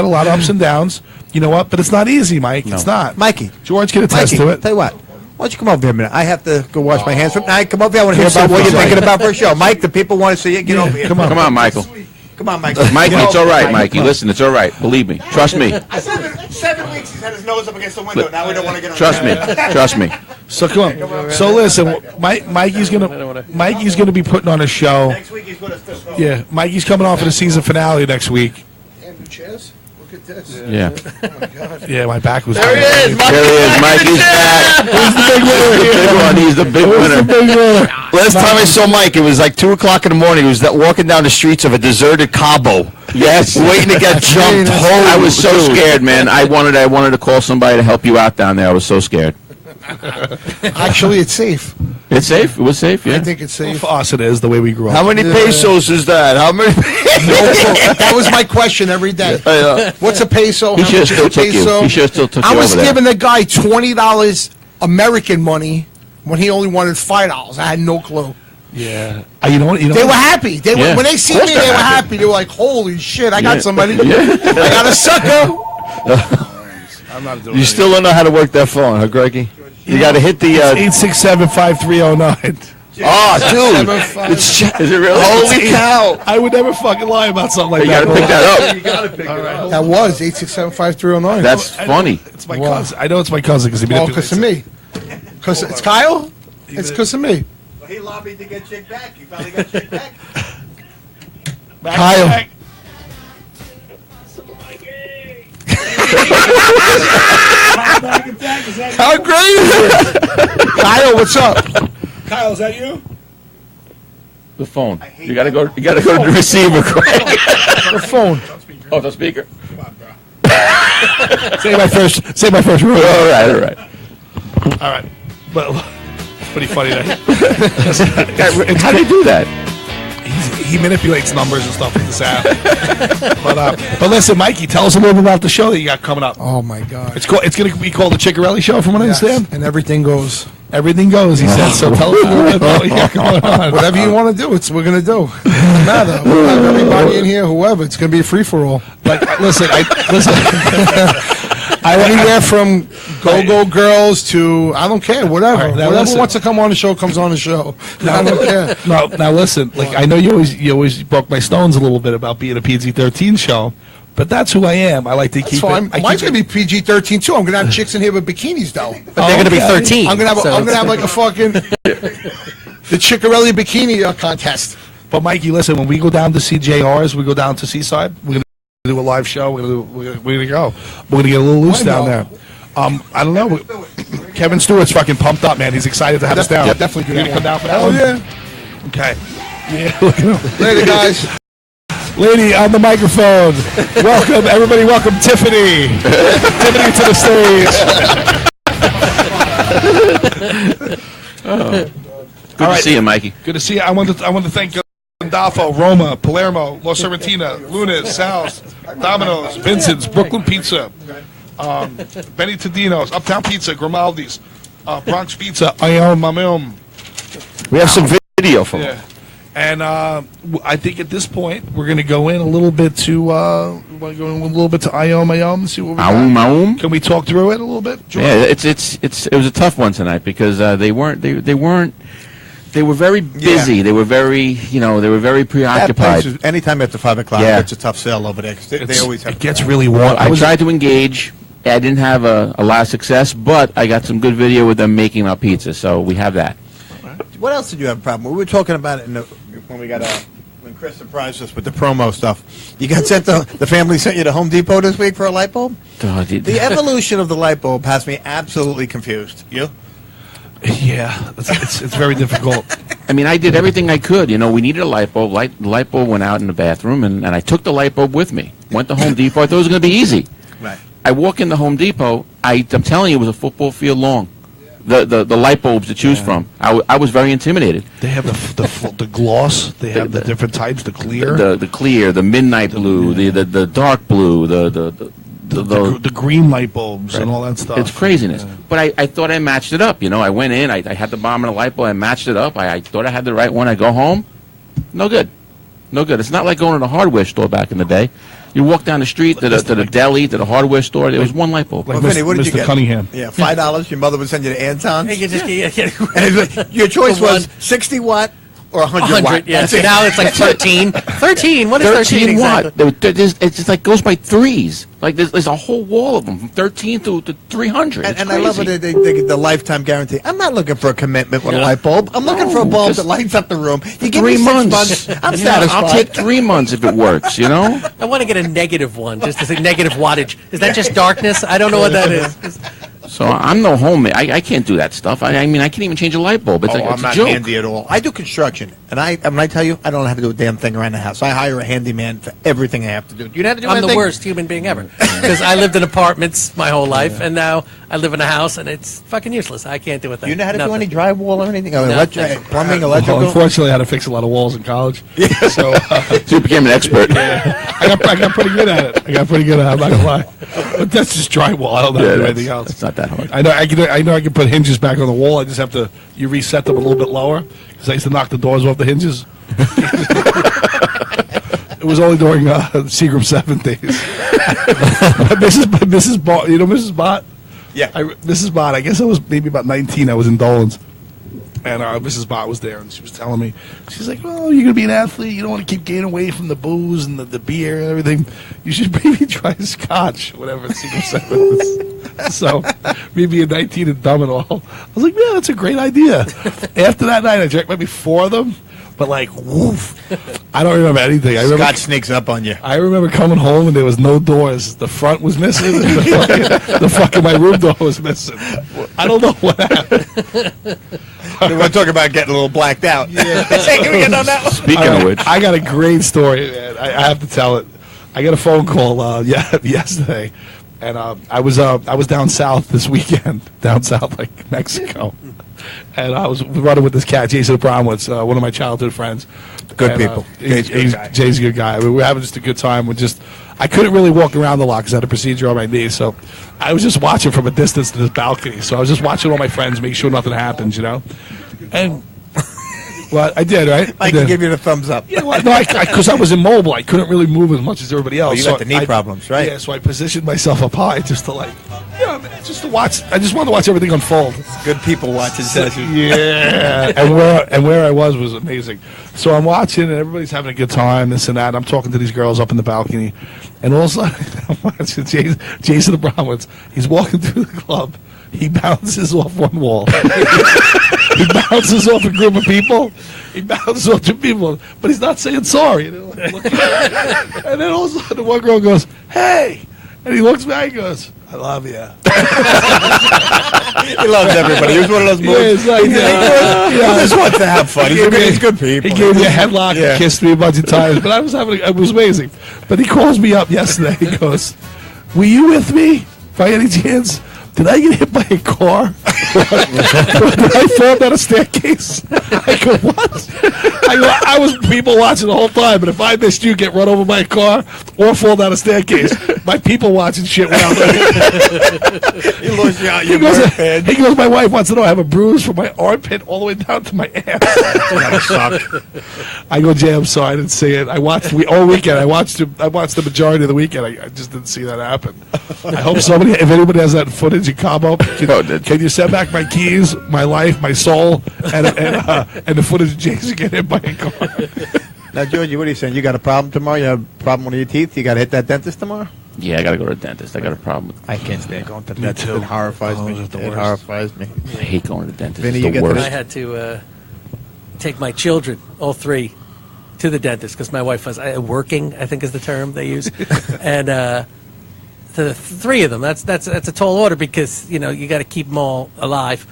lot of ups and downs. You know what? But it's not easy, Mike. No. It's not. Mikey. George can attest Mikey, to it. tell you what. Why don't you come over here a minute? I have to go wash my hands. Come over here. I want to hear about what you're Right. thinking about for a show. Mike, the people want to see it. Get over here. Come on. Come on, Michael. Come on, Mike. Mikey, it's all right, Mikey. Listen, it's all right. Believe me. Trust me. 7 weeks he's had his nose up against the window. Now we don't want to get on. Trust me. Trust me. So come on. So listen, Mikey's gonna be putting on a show. Next week he's with us too. Yeah, Mikey's coming off of the season finale next week. And new chairs? Look at this. Yeah. Yeah, my back was. There he is. There he is. Mikey's back. He's the big winner. Last time I saw Mike, it was like 2 o'clock in the morning. He was walking down the streets of a deserted Cabo. Yes. Waiting to get jumped. I was so Dude. scared, man. I wanted to call somebody to help you out down there. I was so scared. Actually, it's safe. It's safe. It was safe. Yeah. I think it's safe. For us, it is the way we grew up. How many pesos is that? How many? That was my question every day. What's a peso? He How should have much is still a took you. peso? He should have still took you I was over there. giving the guy $20 American money when he only wanted $5. I had no clue. Yeah. You know what? They were happy. They Yeah. were, when they see Of me, course they were they're happy. happy. They were like, "Holy shit! I Yeah. got somebody. Yeah. I got a sucker." I'm not doing You still don't know how to work that phone, huh, Greggy? You got to hit the. 867-5309. Oh, dude! It's Is it really? holy cow! I would never fucking lie about something like You that. got to pick that up. That was 867-5309. That's funny. It's my cousin. I know it's my cousin because he all because of me. Because it's Kyle. It's because of me. He lobbied to get chick back. He finally got chick back. Kyle. How great is it? Kyle, what's up? Kyle, is that you? The phone. You got to go. You got to go to the receiver, Craig. The phone. Oh, the speaker. Say my first rule. All right. All right. All right. But it's pretty funny that How do you do that? he manipulates numbers and stuff with this app. But listen, Mikey, tell us a little bit about the show that you got coming up. Oh my God. It's going to be called the Chickarelli Show, from what I Yes, understand. and everything goes. Everything goes, he said. So tell us a little bit about what you got going on. Whatever you want to do, we're gonna do. It doesn't matter. We'll have everybody in here, whoever. It's gonna be a free for all. Like, listen. Anywhere from go-go girls to I don't care, whatever. All right, now Whatever listen. wants to come on the show comes on the show. I don't care. Now listen. Like, I know you always broke my stones a little bit about being a PG-13 show, but that's who I am. I like to That's keep fine. it. Mine's gonna be PG-13 too. I'm gonna have chicks in here with bikinis though. But they're going to be 13. I'm gonna have so I'm gonna have like a fucking the Chickarelli bikini contest. But Mikey, listen. When we go down to see JR's, we go down to Seaside. We're gonna do a live show. We're gonna go. We're gonna get a little loose Why down no? there. I don't know. Kevin Stewart's fucking pumped up, man. He's excited to have us down. Yeah, definitely do You that gonna come one. down for that Oh one? yeah. Okay. Yeah. Look at him. Later, guys. Lady on the microphone. Welcome, everybody. Welcome, Tiffany. Tiffany to the stage. Good to see you, Mikey. Good to see you. I want to thank Gandolfo, Roma, Palermo, La Sorrentina, Lunas, Sal's, Domino's, Vincent's, Brooklyn Pizza, Benny Tadino's, Uptown Pizza, Grimaldi's, Bronx Pizza, Ayom Mamim. We have some video from him. Yeah. And I think at this point we're going to go in a little bit to Ayom, see what we got. Aum, aum. Can we talk through it a little bit, George? Yeah, it was a tough one tonight because they weren't They were very busy. Yeah. They were very, they were very That preoccupied. place is, anytime after 5 o'clock, Yeah. it's a tough sell over there. 'Cause they always have. It gets really warm. I tried to engage. I didn't have a lot of success, but I got some good video with them making our pizza, so we have that. What else did you have a problem? We were talking about it when we got when Chris surprised us with the promo stuff. You got sent the family sent you to Home Depot this week for a light bulb. Oh, The evolution of the light bulb has me absolutely confused. You? Yeah, it's very difficult. I mean, I did everything I could. We needed a light bulb. The light bulb went out in the bathroom, and I took the light bulb with me. Went to Home Depot. I thought it was going to be easy. Right. I walk into Home Depot. I'm telling you, it was a football field long. The light bulbs to choose from. I was very intimidated. They have the gloss. They have the different types. The clear. The clear, the midnight blue, the dark blue, the green light bulbs and all that stuff. It's craziness. But I thought I matched it up. I went in. I had the bomb and the light bulb. I matched it up. I thought I had the right one. I go home. No good. No good. It's not like going to the hardware store back in the day. You walk down the street to the deli, to the hardware store. There was one light bulb. Like Vinny, what did you Mr. get? Cunningham. Yeah, $5. Your mother would send you to Anton's. Hey, you just And it was- your choice For one. was 60 watt or 100 watt. 100, yeah. That's So it. now it's like 13. 13? What is 13 13 watt. exactly? It's just like goes by threes. Like there's a whole wall of them from 13 to 300. It's And I love crazy. it, the lifetime guarantee. I'm not looking for a commitment with a light bulb. I'm looking for a No, bulb just that lights up the room. You give me 3 6 months. months. I'm Yeah, satisfied. I'll take 3 months if it works. I want to get a negative one, just to say negative wattage. Is that just darkness? I don't know what that is. So I'm no homemade. I can't do that stuff. I mean, I can't even change a light bulb. It's, Oh, like, I'm it's not a joke. handy at all. I do construction, and when I tell you, I don't know how to do a damn thing around the house. I hire a handyman for everything I have to do. Do you know how to do I'm the anything? worst human being ever. Because I lived in apartments my whole life, and now I live in a house, and it's fucking useless. I can't do a thing. Do you know how to do Nothing. any drywall or anything? Or Nothing. plumbing, Well, electrical? unfortunately, I had to fix a lot of walls in college. So So you became an expert. I got pretty good at it. I'm not gonna lie. But that's just drywall. I don't know how to do anything else. It's not that hard. I know I can put hinges back on the wall. I just have to reset them a little bit lower because I used to knock the doors off the hinges. It was only during Seagram 7 days. Mrs. Bott, Mrs. Bott? Yeah. Mrs. Bott, I guess I was maybe about 19. I was in Dolan's. And Mrs. Bott was there, and she was telling me, she's like, "Oh, you're gonna be an athlete. You don't want to keep gaining weight from the booze and the beer and everything. You should maybe try Scotch, whatever Secret 7 is." So, me being 19 and dumb and all, I was like, "Yeah, that's a great idea." After that night, I drank maybe 4 of them, but like, woof, I don't remember anything. I remember Scott sneaks up on you. I remember coming home and there was no doors. The front was missing. And the fucking my room door was missing. I don't know what happened. We want to talk about getting a little blacked out. Yeah. Can we get on that one? Speaking of which, I got a great story, man. I have to tell it. I got a phone call yesterday, and I was down south this weekend, down south like Mexico, and I was running with this cat, Jason Abramowitz, one of my childhood friends. Good And, people. Jay's a good guy. I mean, we're having just a good time. I couldn't really walk around the lot because I had a procedure on my knee, so I was just watching from a distance to this balcony. So I was just watching all my friends, make sure nothing happens, And well, I did, right? I can give you the thumbs up. Yeah, well, no, because I was immobile. I couldn't really move as much as everybody else. Oh, you got the knee problems, right? Yeah, so I positioned myself up high just to just to watch. I just wanted to watch everything unfold. Good people watching sessions. Yeah, and where I was amazing. So I'm watching, and everybody's having a good time, this and that. I'm talking to these girls up in the balcony, and all of a sudden, I'm watching Jason Abramowitz. He's walking through the club. He bounces off one wall. He bounces off a group of people. He bounces off 2 people, but he's not saying sorry. And then all of a sudden, one girl goes, "Hey," and he looks back and goes, "I love you." He loves everybody. He was one of those movies. Yeah, it's like, He just wants to have fun. He's good people. He gave me a headlock Yeah. and kissed me a bunch of times, but it was amazing. But he calls me up yesterday. He goes, "Were you with me by any chance? Did I get hit by a car? Did I fall down a staircase?" I go, "What?" I was people watching the whole time, but if I missed you get run over by a car, or fall down a staircase. My people watching shit when I'm You lost your he goes, my wife wants to know I have a bruise from my armpit all the way down to my ass. That's gotta suck. I go, Jay, I'm sorry, I didn't see it. I watched all weekend. I watched the majority of the weekend. I just didn't see that happen. I hope somebody, if anybody has that footage in Cabo, can you send back my keys, my life, my soul, and the footage of Jason getting hit by a car? Now, Georgie, what are you saying? You got a problem tomorrow? You have a problem with your teeth? You got to hit that dentist tomorrow? Yeah, I got to go to the dentist. I got a problem with I can't stand going to the dentist. too. It horrifies me. it's the It worst. horrifies me. I hate going to the dentist. Vinny, It's you the get to worst. I had to take my children, all three, to the dentist because my wife was working, I think is the term they use. And to the three of them, that's a tall order because, you got to keep them all alive.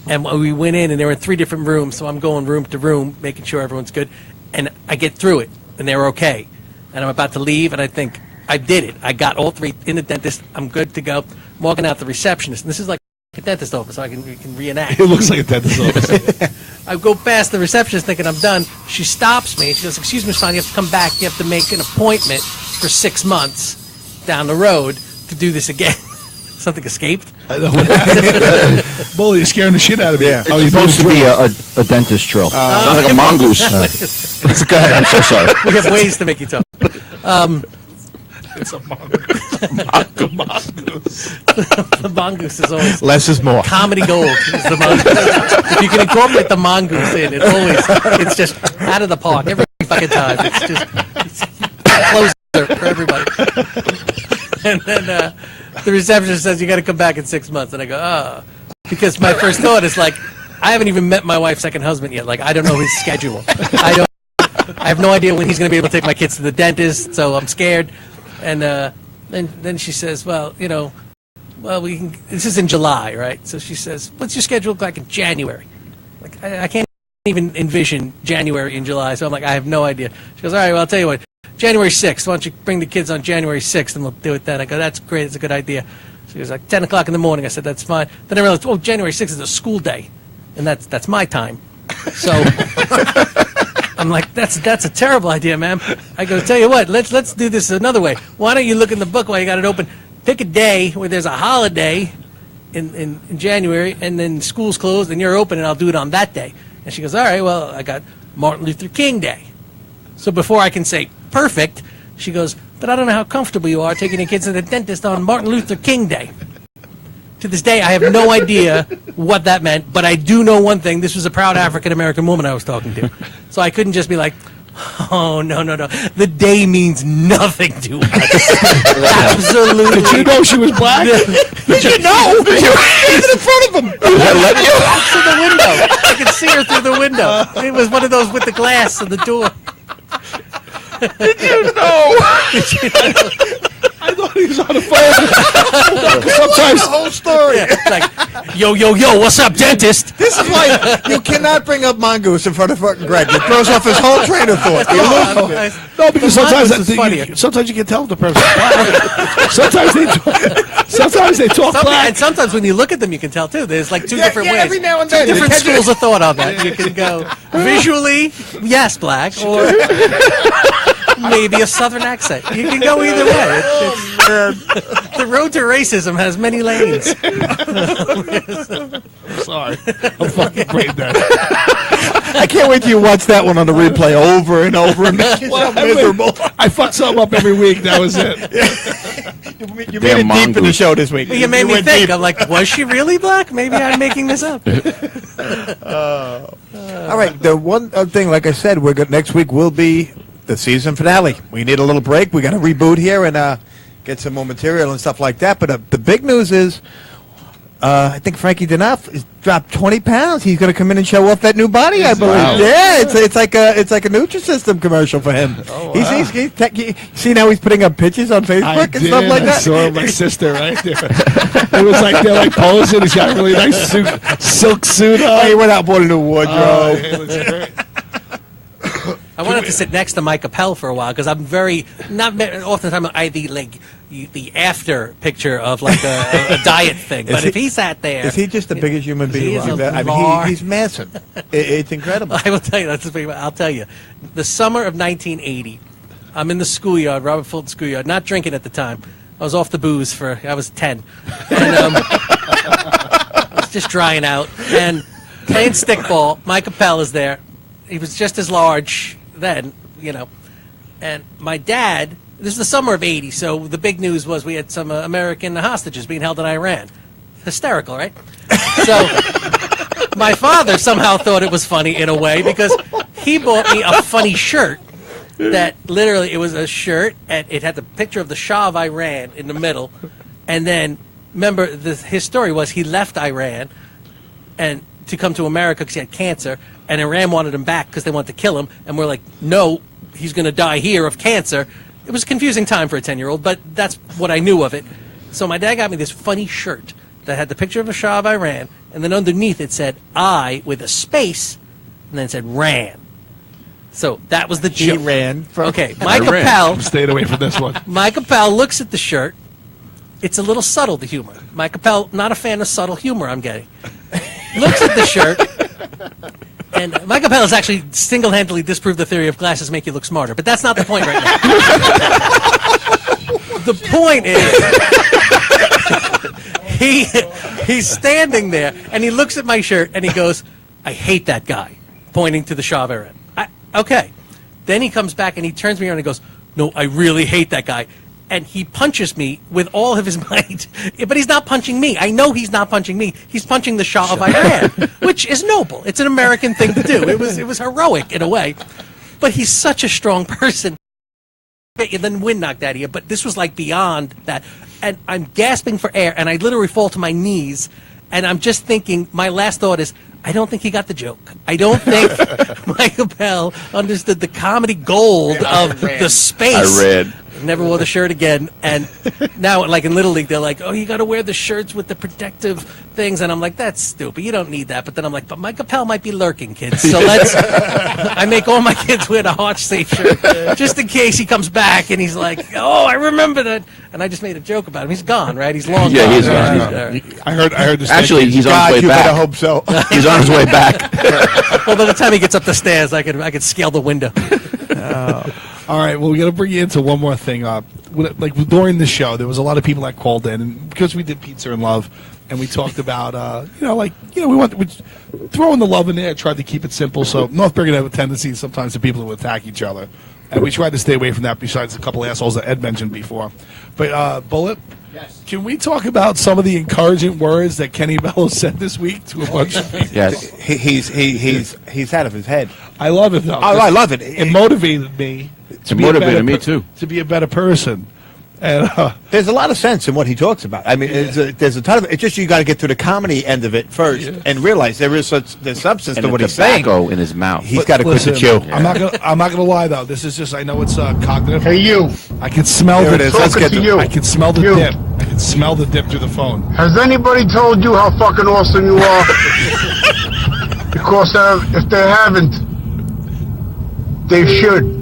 And we went in and they were in 3 different rooms, so I'm going room to room, making sure everyone's good. And I get through it, and they were okay. And I'm about to leave, and I think, I did it. I got all 3 in the dentist. I'm good to go. I'm walking out the receptionist, and this is like a dentist office, so we can reenact. It looks like a dentist office. I go past the receptionist thinking I'm done. She stops me. She goes, "Excuse me, son, you have to come back. You have to make an appointment for 6 months down the road to do this again." Something escaped. I know what happened. Bully, you're scaring the shit out of me. Yeah. Oh, It's you're supposed to be a dentist drill. Sounds like a mongoose. Go ahead. I'm so sorry. We have ways to make you talk. It's a mongoose. The mongoose is always Less is more. comedy gold. Is the mongoose. If you can incorporate the mongoose in, it's just out of the park every fucking time. It's closer for everybody. And then the receptionist says, "You got to come back in 6 months." And I go, "Oh," because my first thought is like, I haven't even met my wife's second husband yet. Like, I don't know his schedule. I have no idea when he's going to be able to take my kids to the dentist. So I'm scared. And then she says, "Well, we can." This is in July, right? So she says, "What's your schedule look like in January?" Like, I can't even envision January and July. So I'm like, I have no idea. She goes, "All right, well, I'll tell you what. January 6th. Why don't you bring the kids on January 6th and we'll do it then?" I go, "That's great. It's a good idea." She was like, 10 o'clock in the morning. I said, "That's fine." Then I realized, January 6th is a school day, and that's my time. So I'm like, that's a terrible idea, ma'am. I go, "Tell you what, let's do this another way. Why don't you look in the book while you got it open? Pick a day where there's a holiday in January, and then school's closed, and you're open, and I'll do it on that day." And she goes, "All right, well, I got Martin Luther King Day." So before I can say perfect, she goes, "But I don't know how comfortable you are taking your kids to the dentist on Martin Luther King Day." To this day, I have no idea what that meant, but I do know one thing. This was a proud African-American woman I was talking to. So I couldn't just be like, "Oh, no. The day means nothing to us." Absolutely. Did you know she was black? Did you know? She's in front of him. Through the window. I could see her through the window. It was one of those with the glass on the door. Did you know? I thought he was on the phone. Sometimes The whole story. Yeah, like, yo, what's up, dentist? This is why you cannot bring up mongoose in front of fucking Greg. It throws off his whole train of thought. You lose him. no, because The sometimes mongoose is funnier. sometimes you can tell if the person's black. sometimes they talk black. And sometimes when you look at them, you can tell too. There's like two Yeah, different yeah, ways. every now and Two then. different You catch schools of thought on that. You can go visually, yes, black, or maybe a southern accent. You can go either way. The road to racism has many lanes. Sorry, I'm fucking brain dead. I can't wait till you watch that one on the replay over and over and make yourself miserable. I fuck something up every week. That was it. You made it deep in the mongoose. show this week. You made me went think. deep. I'm like, was she really black? Maybe I'm making this up. All right, the one thing, like I said, next week will be the season finale. We need a little break. We got to reboot here and get some more material and stuff like that. But the big news is, I think Frankie Denaf has dropped 20 pounds. He's going to come in and show off that new body, I believe. Wow. Yeah, it's like a Nutrisystem commercial for him. Oh, wow. See now he's putting up pictures on Facebook and stuff like I that. saw my sister right there. It was like they're like posing. He's got a really nice silk suit on. Oh, he went out and bought a new wardrobe. Oh, yeah, it looks great. I wanted to sit next to Mike Appel for a while because I'm oftentimes I the after picture of like a diet thing. But if he sat there, Is he just the biggest human being? He is alive? a I mean, lar- he's massive. It's incredible. I will tell you. That's the thing. I'll tell you. The summer of 1980, I'm in the schoolyard, Robert Fulton schoolyard, not drinking at the time. I was off the booze I was 10. And I was just drying out. And playing stickball, Mike Appel is there. He was just as large then, And my dad, this is the summer of 80, so the big news was we had some American hostages being held in Iran. Hysterical, right? So my father somehow thought it was funny in a way because he bought me a funny shirt that literally it was a shirt and it had the picture of the Shah of Iran in the middle. And then, remember, his story was he left Iran and to come to America because he had cancer, and Iran wanted him back because they wanted to kill him. And we're like, no, he's going to die here of cancer. It was a confusing time for a 10-year-old, but that's what I knew of it. So my dad got me this funny shirt that had the picture of a Shah of Iran, and then underneath it said I with a space, and then it said ran. So that was the joke. He ran. Okay, Mike Appel. I'm staying away from this one. Mike Appel looks at the shirt. It's a little subtle, the humor. Mike Appel, not a fan of subtle humor, I'm getting. Looks at the shirt, and Mike Appel has actually single-handedly disproved the theory of glasses make you look smarter, but that's not the point right now. The point is, he's standing there, and he looks at my shirt, and he goes, I hate that guy, pointing to the Shah of Iran. Okay. Then he comes back, and he turns me around and goes, no, I really hate that guy. And he punches me with all of his might. But he's not punching me. I know he's not punching me. He's punching the Shah of Iran, which is noble. It's an American thing to do. It was heroic in a way. But he's such a strong person. And then wind knocked out of you. But this was like beyond that. And I'm gasping for air, and I literally fall to my knees. And I'm just thinking, my last thought is, I don't think he got the joke. I don't think Mike Appel understood the comedy gold of the space. I read. Never wore the shirt again. And now, like in Little League, they're like, oh, you got to wear the shirts with the protective things. And I'm like, that's stupid. You don't need that. But then I'm like, but Mike Appel might be lurking, kids. So I make all my kids wear the heart safe shirt just in case he comes back and he's like, oh, I remember that. And I just made a joke about him. He's gone, right? He's long Yeah, gone. he's right? gone. He's- I heard this. Actually, he's on God, his you way better back. hope so. He's on his way back. well, by the time he gets up the stairs, I could scale the window. All right, well, we got to bring you into one more thing. Like during the show, there was a lot of people that called in, and because we did Pizza and Love, and we talked about, we throwing the love in there, tried to keep it simple. So North Bergen have a tendency sometimes to people who attack each other, and we tried to stay away from that. Besides a couple assholes that Ed mentioned before, but Bullet. Yes. Can we talk about some of the encouraging words that Kenny Bello said this week to a bunch of people? Yes. He's out of his head. I love it, though. Oh, I love it. It motivated me. It motivated me, too. To be a better person. And There's a lot of sense in what he talks about. I mean, there's a ton of it. It's just you got to get through the comedy end of it first and realize there's substance And to the what he's saying. tobacco in his mouth. He's got to quit the listen, chew. I'm not gonna lie though. This is just, I know it's cognitive. Hey, you. I can smell There the it is. Let's get to to you. I can smell the You. dip. I can smell the dip through the phone. Has anybody told you how fucking awesome you are? Because if they haven't, they should.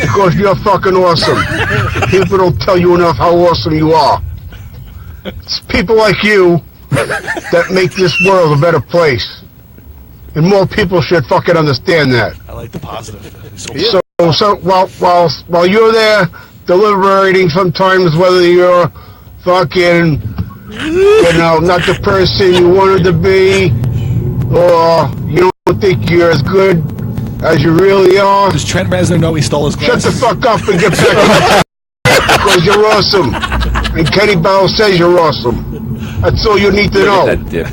Because you're fucking awesome. People don't tell you enough how awesome you are. It's people like you that make this world a better place. And more people should fucking understand that. I like the positive. So while you're there deliberating sometimes whether you're fucking, not the person you wanted to be, or you don't think you're as good as you really are, Does Trent Reznor know he stole his shut glasses? the fuck up and get back because you're awesome. And Kenny Bell says you're awesome. That's all you need to know. That dip.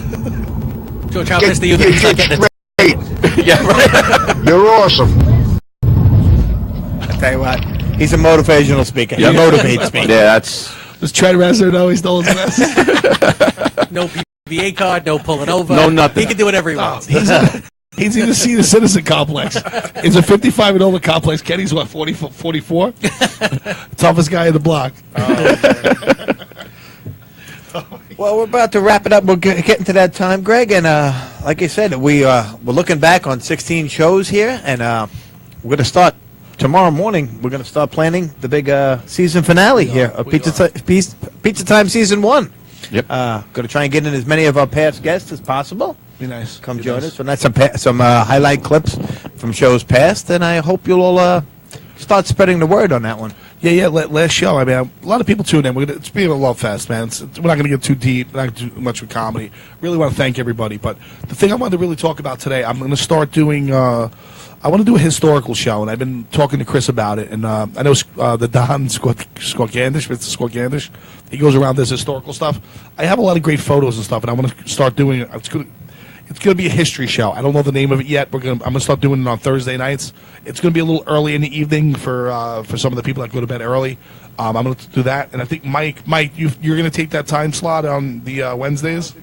George, how Get pissed are you that your he's not shit getting it? straight. Yeah, right. You're awesome. I tell you what, he's a motivational speaker. Yeah. He motivates me. Yeah, that's... Does Trent Reznor know he stole his glasses? No PBA card, no pulling over. No nothing. He can do whatever he wants. He's in the senior citizen complex. It's a 55 and over complex. Kenny's what, 44? Toughest guy in the block. Well, we're about to wrap it up. We're getting to that time, Greg, and like I said, we're looking back on 16 shows here, and we're going to start tomorrow morning. We're going to start planning the big season finale here of Pizza Time Season 1. Yep. Going to try and get in as many of our past guests as possible. Be nice. Come join us. So that's some highlight clips from shows past, and I hope you'll all start spreading the word on that one. Yeah. Last show, I mean, a lot of people tune in. It's being a love fest, man. We're not going to get too deep, not gonna do much with comedy. Really want to thank everybody. But the thing I wanted to really talk about today, I'm going to start doing. I want to do a historical show, and I've been talking to Chris about it. And I know the Don Skorgandish, Mr. Skorgandish, he goes around this historical stuff. I have a lot of great photos and stuff, and I want to start doing it. It's going to be a history show. I don't know the name of it yet. I'm going to start doing it on Thursday nights. It's going to be a little early in the evening for some of the people that go to bed early. I'm going to do that, and I think Mike, you're going to take that time slot on the Wednesdays.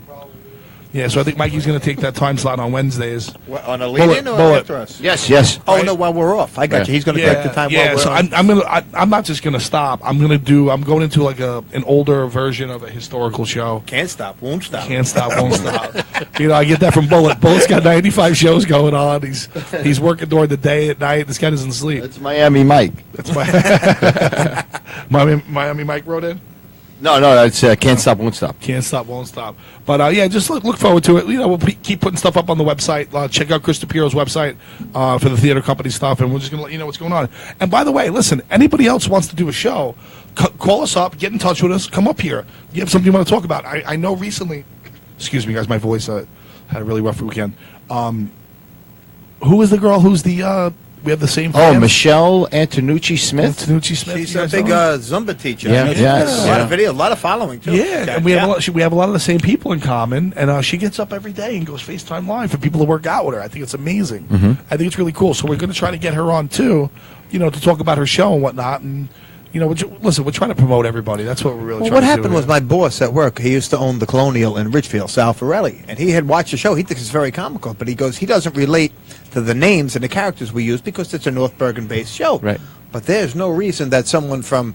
Yeah, so I think Mikey's going to take that time slot on Wednesdays. What, on a lead-in or Bullet. after us? Yes. Oh, Right. no, while we're off. I got you. He's going to take the time while we're so off. I'm not just going to stop. I'm going into like an older version of a historical show. Can't stop, won't stop. Can't stop, won't stop. I get that from Bullet. Bullet's got 95 shows going on. He's working during the day, at night. This guy doesn't sleep. That's Miami Mike. That's why Miami Mike wrote in. No, that's Can't Stop, Won't Stop. Can't stop, won't stop. But yeah, just look forward to it. We'll keep putting stuff up on the website. Check out Chris DePiero's website for the theater company stuff, and we're just gonna let you know what's going on. And by the way, listen, anybody else wants to do a show, call us up, get in touch with us, come up here. You have something you want to talk about? I know recently. Excuse me, guys, my voice had a really rough weekend. Who is the girl? Who's the? We have the same. Oh, Michelle Antonucci Smith. Antonucci Smith. She's you a guys big know her? Zumba teacher. Yeah, I know she's yes, got a lot yeah. of videos, a lot of following, too. Yeah, and we have a lot of the same people in common, and she gets up every day and goes FaceTime Live for people to work out with her. I think it's amazing. I think it's really cool. So we're going to try to get her on too, to talk about her show and whatnot. And listen, we're trying to promote everybody. That's what we're really. Well, trying what to happened do was here. my boss at work, he used to own the Colonial in Ridgefield, Sal Farelli, and he had watched the show. He thinks it's very comical, but he goes, he doesn't relate to the names and the characters we use because it's a North Bergen-based show. Right. But there's no reason that someone from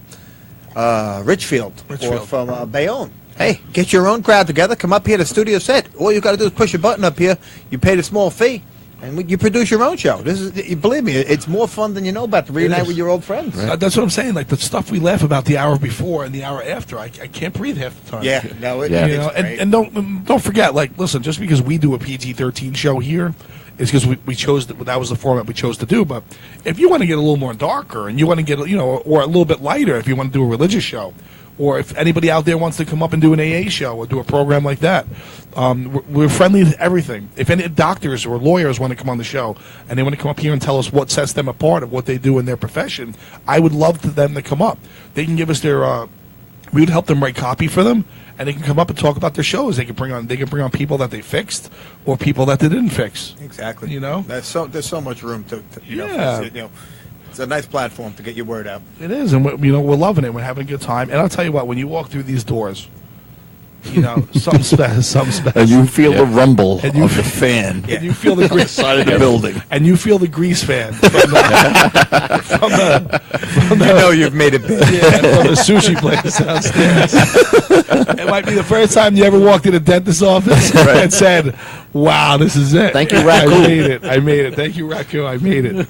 Richfield or from Bayonne, hey, get your own crowd together, come up here to studio set. All you got to do is push a button up here. You pay the small fee. And you produce your own show. Believe me, it's more fun than you know about to reunite with your old friends. That's what I'm saying. Like the stuff we laugh about the hour before and the hour after, I can't breathe half the time. Yeah, no, Yeah. it's great. And don't forget, like, listen, just because we do a PG-13 show here, it's because we chose that was the format we chose to do. But if you want to get a little more darker and you want to get or a little bit lighter, if you want to do a religious show, or if anybody out there wants to come up and do an AA show or do a program like that, we're friendly to everything. If any doctors or lawyers want to come on the show and they want to come up here and tell us what sets them apart of what they do in their profession, I would love for them to come up. They can give us their. We would help them write copy for them, and they can come up and talk about their shows. They can bring on people that they fixed or people that they didn't fix. Exactly. There's so much room to Yeah. it's a nice platform to get your word out. It is, and we're loving it. We're having a good time. And I'll tell you what, when you walk through these doors, something special. And you feel the rumble And you of the fan. And you feel the grease Side of the building. And you feel the grease fan from You've made it big. from the sushi place downstairs. It might be the first time you ever walked in a dentist's office and said, "Wow, this is it." Thank you, I Raccoon. made it. Thank you, Raccoon. I made it.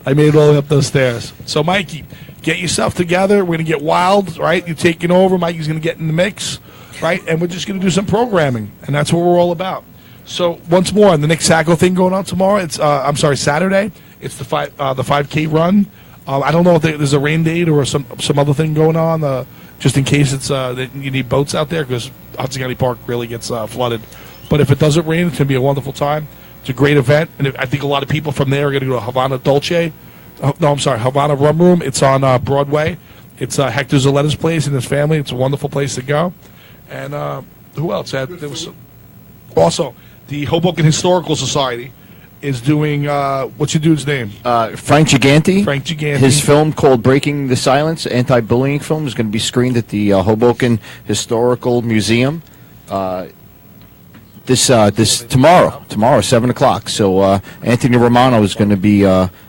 I made it all the way up those stairs. So, Mikey, get yourself together. We're gonna get wild, right? You're taking over. Mikey's gonna get in the mix, right? And we're just gonna do some programming, and that's what we're all about. So, once more, the Nick Sacco thing going on tomorrow. It's Saturday. It's the 5K run. I don't know if there's a rain date or some other thing going on, just in case it's you need boats out there because Hudson County Park really gets flooded. But if it doesn't rain, it's going to be a wonderful time. It's a great event, and I think a lot of people from there are going to go to Havana Dolce. Havana Rum Room. It's on Broadway. It's Hector Zaletta's place and his family. It's a wonderful place to go. And who else? There was also the Hoboken Historical Society is doing what's your dude's name? Frank Giganti. Frank Giganti. His film called Breaking the Silence, anti-bullying film, is going to be screened at the Hoboken Historical Museum this tomorrow, 7:00. So Anthony Romano is going to be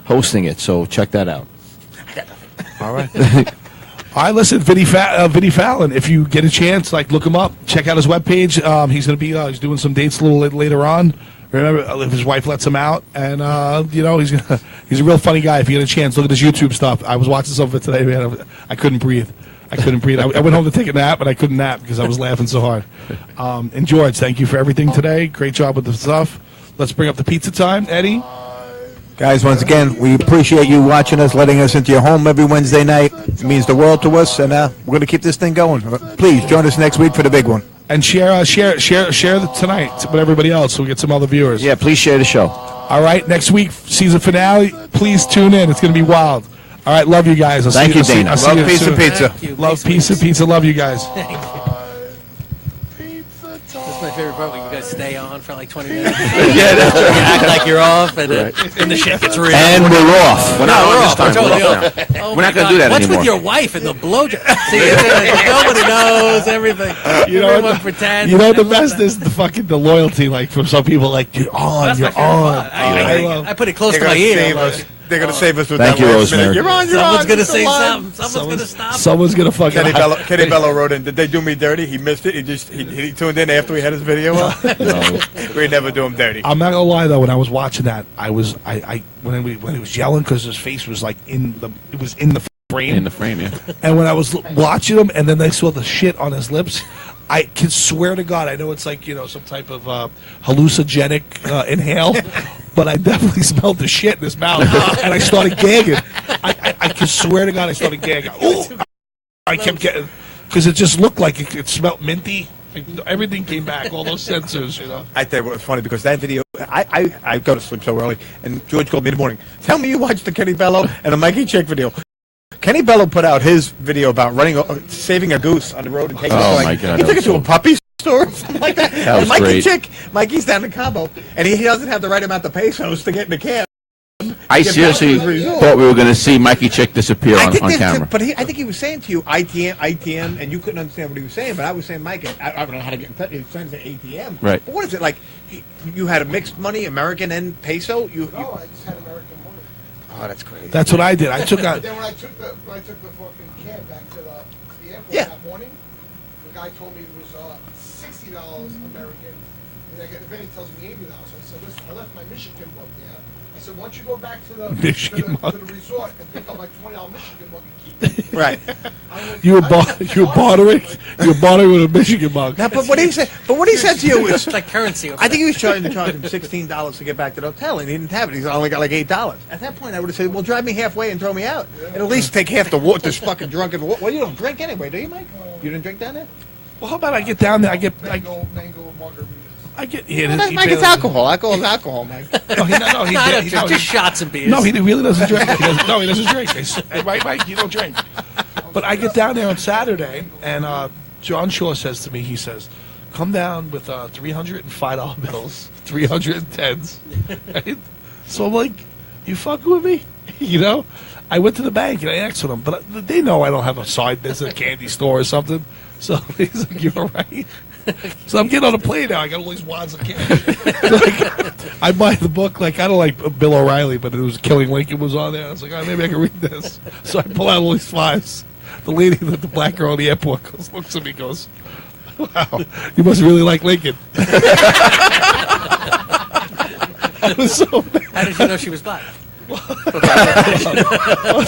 hosting it. So check that out. All right. All right, listen, Vinny Fallon. If you get a chance, look him up. Check out his webpage. He's going to be he's doing some dates a little later on. Remember, if his wife lets him out, and he's a real funny guy. If you get a chance, look at his YouTube stuff. I was watching some of it today, man. I couldn't breathe. I went home to take a nap, but I couldn't nap because I was laughing so hard. And George, thank you for everything today. Great job with the stuff. Let's bring up the pizza time, Eddie. Guys, once again, we appreciate you watching us, letting us into your home every Wednesday night. It means the world to us, and we're going to keep this thing going. Please join us next week for the big one. And share tonight with everybody else so we get some other viewers. Yeah, please share the show. All right, next week, season finale. Please tune in. It's going to be wild. All right, love you guys. Thank you, Dana. Love Pizza soon. Pizza. Thank you. Love Pizza Pizza. Love you guys. That's my favorite part when you guys stay on for like 20 minutes. You act like you're off, and the shit gets real. And we're off. We're not on this We're time. totally We're off. off now. Oh We're my not going to God. do that What's anymore. with your wife and the blowjob? See, nobody knows everything. You know Everyone what? pretends. You know what the I love best that. is the loyalty, like from some people, like you're on, That's my you're favorite on. part. I put it close to my ear. Like, They're going to save us with Thank that you, last minute. Rosemary. You're on, someone's going to it's say alive. something. Someone's going to stop. Someone's gonna fucking. Kenny Bello wrote in, did they do me dirty? He missed it. He tuned in after we had his video up. We never do him dirty. I'm not gonna lie though. When I was watching that, when he was yelling because his face was like in the frame. In the frame, yeah. And when I was watching him, and then I saw the shit on his lips, I can swear to God, I know it's like some type of hallucinogenic inhale, but I definitely smelled the shit in his mouth, and I started gagging. I can swear to God, I started gagging. Ooh, I kept getting because it just looked like it smelled minty. Everything came back, all those sensors, I tell you what was funny because that video, I go to sleep so early, and George called me in the morning. Tell me you watched the Kenny Bello and the Mikey Chick video. Kenny Bello put out his video about saving a goose on the road and taking it. Oh, my God, He took that it to was a puppy store or something like that. That was and Mikey great. Chick, Mikey's down in Cabo, and he doesn't have the right amount of pesos to get in the cab. I seriously thought we were going to see Mikey Chick disappear on camera. But I think he was saying to you ITM, and you couldn't understand what he was saying. But I was saying, Mike, I don't know how to get in touch. He was saying ATM. Right. But what is it like? You had a mixed money, American and peso. No, I just had American money. Oh, that's crazy. That's what I did. I took out. But then when I took the fucking cab back to the airport Yeah. that morning, the guy told me it was $60 American, and then he tells me $80. I said, listen, I left my Michigan book there. I said, why don't you go back to the Michigan to book. the resort and pick up my $20 Michigan book and keep it. Right. You were bartering with a Michigan mug. Now, but what he said to you is, It's like currency. I think he was trying to charge him $16 to get back to the hotel, and he didn't have it. He's only got like $8. At that point, I would have said, "Well, drive me halfway and throw me out, and at least take half this fucking drunken." Well, you don't drink anyway, do you, Mike? You didn't drink down there? Well, how about I get down there? Mango margaritas. Well, Mike, it's alcohol. Alcohol is alcohol, Mike. Just shots and beers. No, he really doesn't drink. He doesn't drink. Right, Mike? You don't drink. But I get down there on Saturday, and John Shaw says to me, he says, come down with $305 bills, 310s. Right? So I'm like, you fucking with me? I went to the bank, and I asked them, but they know I don't have a side business, a candy store or something. So he's like, you're all right? So I'm getting on a plane now. I got all these wads of cash. I buy the book. I don't like Bill O'Reilly, but it was Killing Lincoln was on there. I was like, maybe I can read this. So I pull out all these fives. The lady, the black girl at the airport, looks at me, goes, "Wow, you must really like Lincoln." I was so mad. How did you know she was black?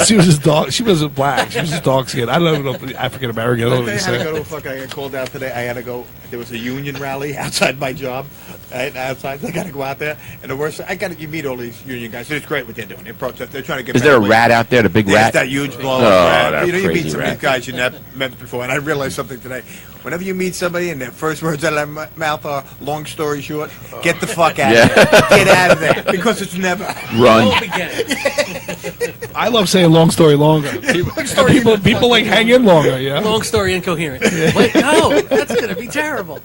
She was just dark. She wasn't black. She was just dark skinned. I don't even know if African American. I don't know I what had you to go say. to fucking. I got called out today. I had to go. There was a union rally outside my job. Right, outside, I got to go out there. And the worst, you meet all these union guys. It's great what they're doing. They're protesting. They're trying to get. Is there a better rat out there, the big There's rat? that huge blow Oh, up. that You meet crazy some of rat. these guys you never met before. And I realized something today. Whenever you meet somebody and their first words out of their mouth are, long story short, get the fuck out of there. Get out of there. Because it's never. Run. Home again. I love saying long story longer. People like hang in longer, yeah. Long story incoherent. Wait, no, that's going to be terrible.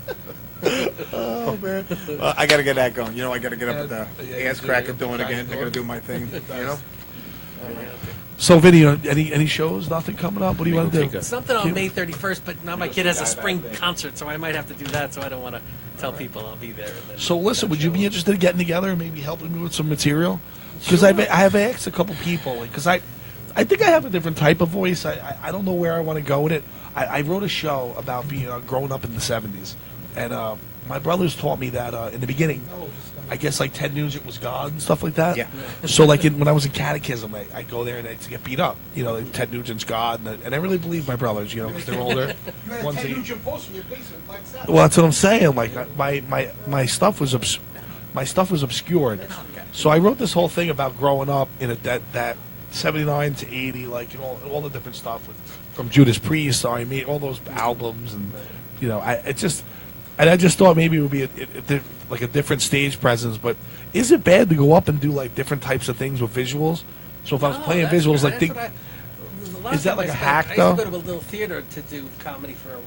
Oh, man. I got to get that going. I got to get up at the ass crack and doing it again. I got to do my thing, So, Vinny, any shows? Nothing coming up? What do you want to do? Something on May 31st, but now my kid has a spring concert, so I might have to do that, so I don't want to tell people I'll be there. And then So, listen, would you be interested in getting together and maybe helping me with some material? Because I have asked a couple people, because I think I have a different type of voice. I don't know where I want to go with it. I wrote a show about being growing up in the 70s, and my brothers taught me that in the beginning, I guess like Ted Nugent was God and stuff like that. Yeah. So when I was in catechism, I go there and I get beat up. Ted Nugent's God, and I really believe my brothers, because they're older. You had a Once Ted they- Nugent poster in your basement, Black Sabbath. well, that's what I'm saying. Like my stuff was my stuff was obscured. So I wrote this whole thing about growing up in that 79 to 80, like all the different stuff from Judas Priest. So I made all those albums, and I just thought maybe it would be like a different stage presence. But is it bad to go up and do like different types of things with visuals? So if I was playing visuals, like is that like a hack though? I used to go to a little theater to do comedy for.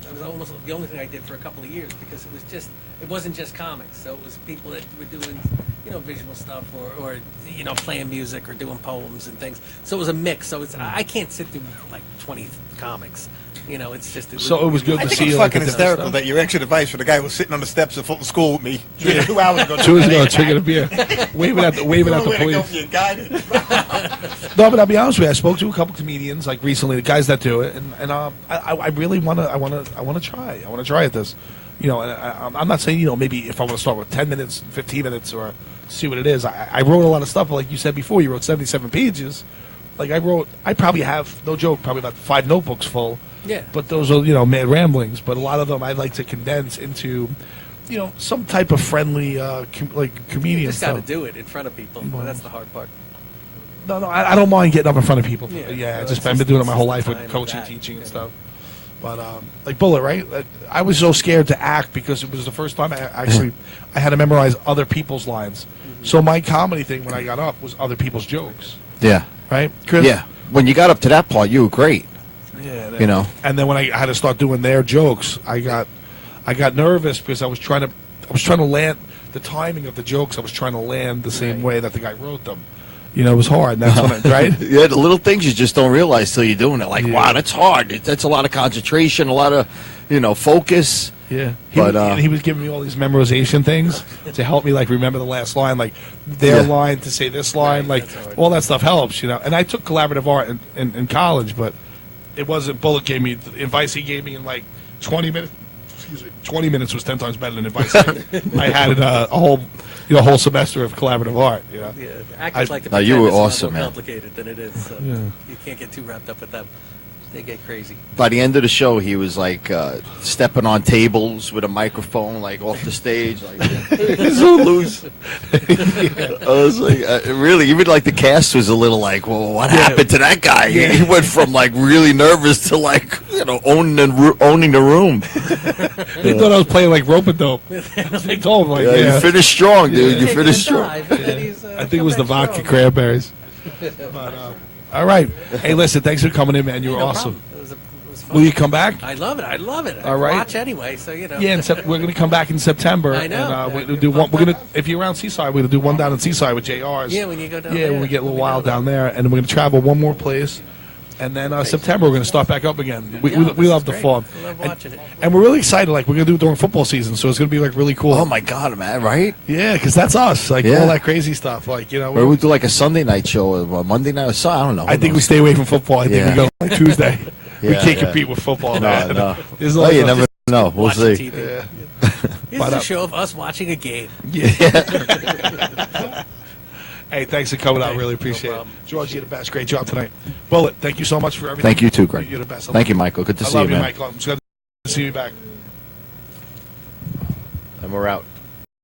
It was almost the only thing I did for a couple of years because it wasn't just comics. So it was people that were doing, visual stuff or playing music or doing poems and things. So it was a mix. So I can't sit through like 20 comics. It's just. So it was good I to think see it's you. Like fucking hysterical that your exit advice for the guy who was sitting on the steps of Fulton School with me 2 hours ago. 2 hours ago, drinking a beer, waving at the police. No, but I'll be honest with you. I spoke to a couple comedians like recently, the guys that do it, and I really want to try. I want to try at this, and I'm not saying maybe if I want to start with 10 minutes, 15 minutes, or see what it is. I wrote a lot of stuff, but like you said before, you wrote 77 pages. Like I probably have, no joke, probably about 5 notebooks full. Yeah. But those are mad ramblings. But a lot of them I'd like to condense into, some type of friendly comedian You just got to stuff. do it in front of people. Well, that's the hard part. No, I don't mind getting up in front of people. Yeah, I've been doing it my whole life with time coaching, and that, teaching, and stuff. But like Bullet, right? I was so scared to act because it was the first time I had to memorize other people's lines. Mm-hmm. So my comedy thing when I got up was other people's jokes, Yeah. right? Chris? Yeah. When you got up to that part, you were great. Yeah. And then when I had to start doing their jokes, I got nervous because I was trying to land the timing of the jokes. I was trying to land the same way that the guy wrote them. It was hard. And that's when right? Yeah, the little things you just don't realize till you're doing it. Like, wow, that's hard. That's a lot of concentration, a lot of, focus. Yeah, But he was giving me all these memorization things to help me like remember the last line, like their line to say this line, like all that stuff helps, And I took collaborative art in college, but it wasn't. Bullet gave me the advice he gave me in like 20 minutes. Excuse me, 20 minutes was 10 times better than advice I had in a whole semester of collaborative art. Yeah, actors like to No, pretend you were it's a lot awesome, more man. complicated than it is. So Yeah. you can't get too wrapped up with them. They get crazy. By the end of the show, he was like stepping on tables with a microphone, like off the stage, like so loose. I was like, really, even like the cast was a little like, well, what happened to that guy? He went from like really nervous to like owning the room. They thought I was playing like rope a dope. They told him like, You finished strong, dude. You finished strong. I think it was the vodka cranberries. But, all right. Hey, listen, thanks for coming in, man. You were awesome. It was fun. Will you come back? I love it. I love it. All right. Watch anyway, so Yeah, we're going to come back in September. I know. And we're going to do one. We're going to, if you're around Seaside, we're going to do one down in Seaside with JR's. Yeah, when you go down Yeah, there. when we get a little Let me wild know. down there, and we're going to travel one more place. And then September, we're going to start back up again. We this love is the great. fun. I love watching it. And we're really excited. Like, we're going to do it during football season, so it's going to be, like, really cool. Oh my God, man! Right? Yeah, because that's us. Like, Yeah. all that crazy stuff. Like, Or we do like a Sunday night show, or a Monday night, or so I don't know. I think we stay away from football. I think we go like Tuesday. We Yeah, can't yeah. compete with football, No, man. no. There's Oh, always you never know. We'll Watching see. TV. Yeah. This But, is a show of us watching a game. Hey, thanks for coming out. Really appreciate it. problem. George, you're the best. Great job tonight. Bullet, thank you so much for everything. Thank you too, Greg. You're the best. Thank you, Michael. Good to I see love you, you, man. Michael. I'm just glad to see you back. And we're out.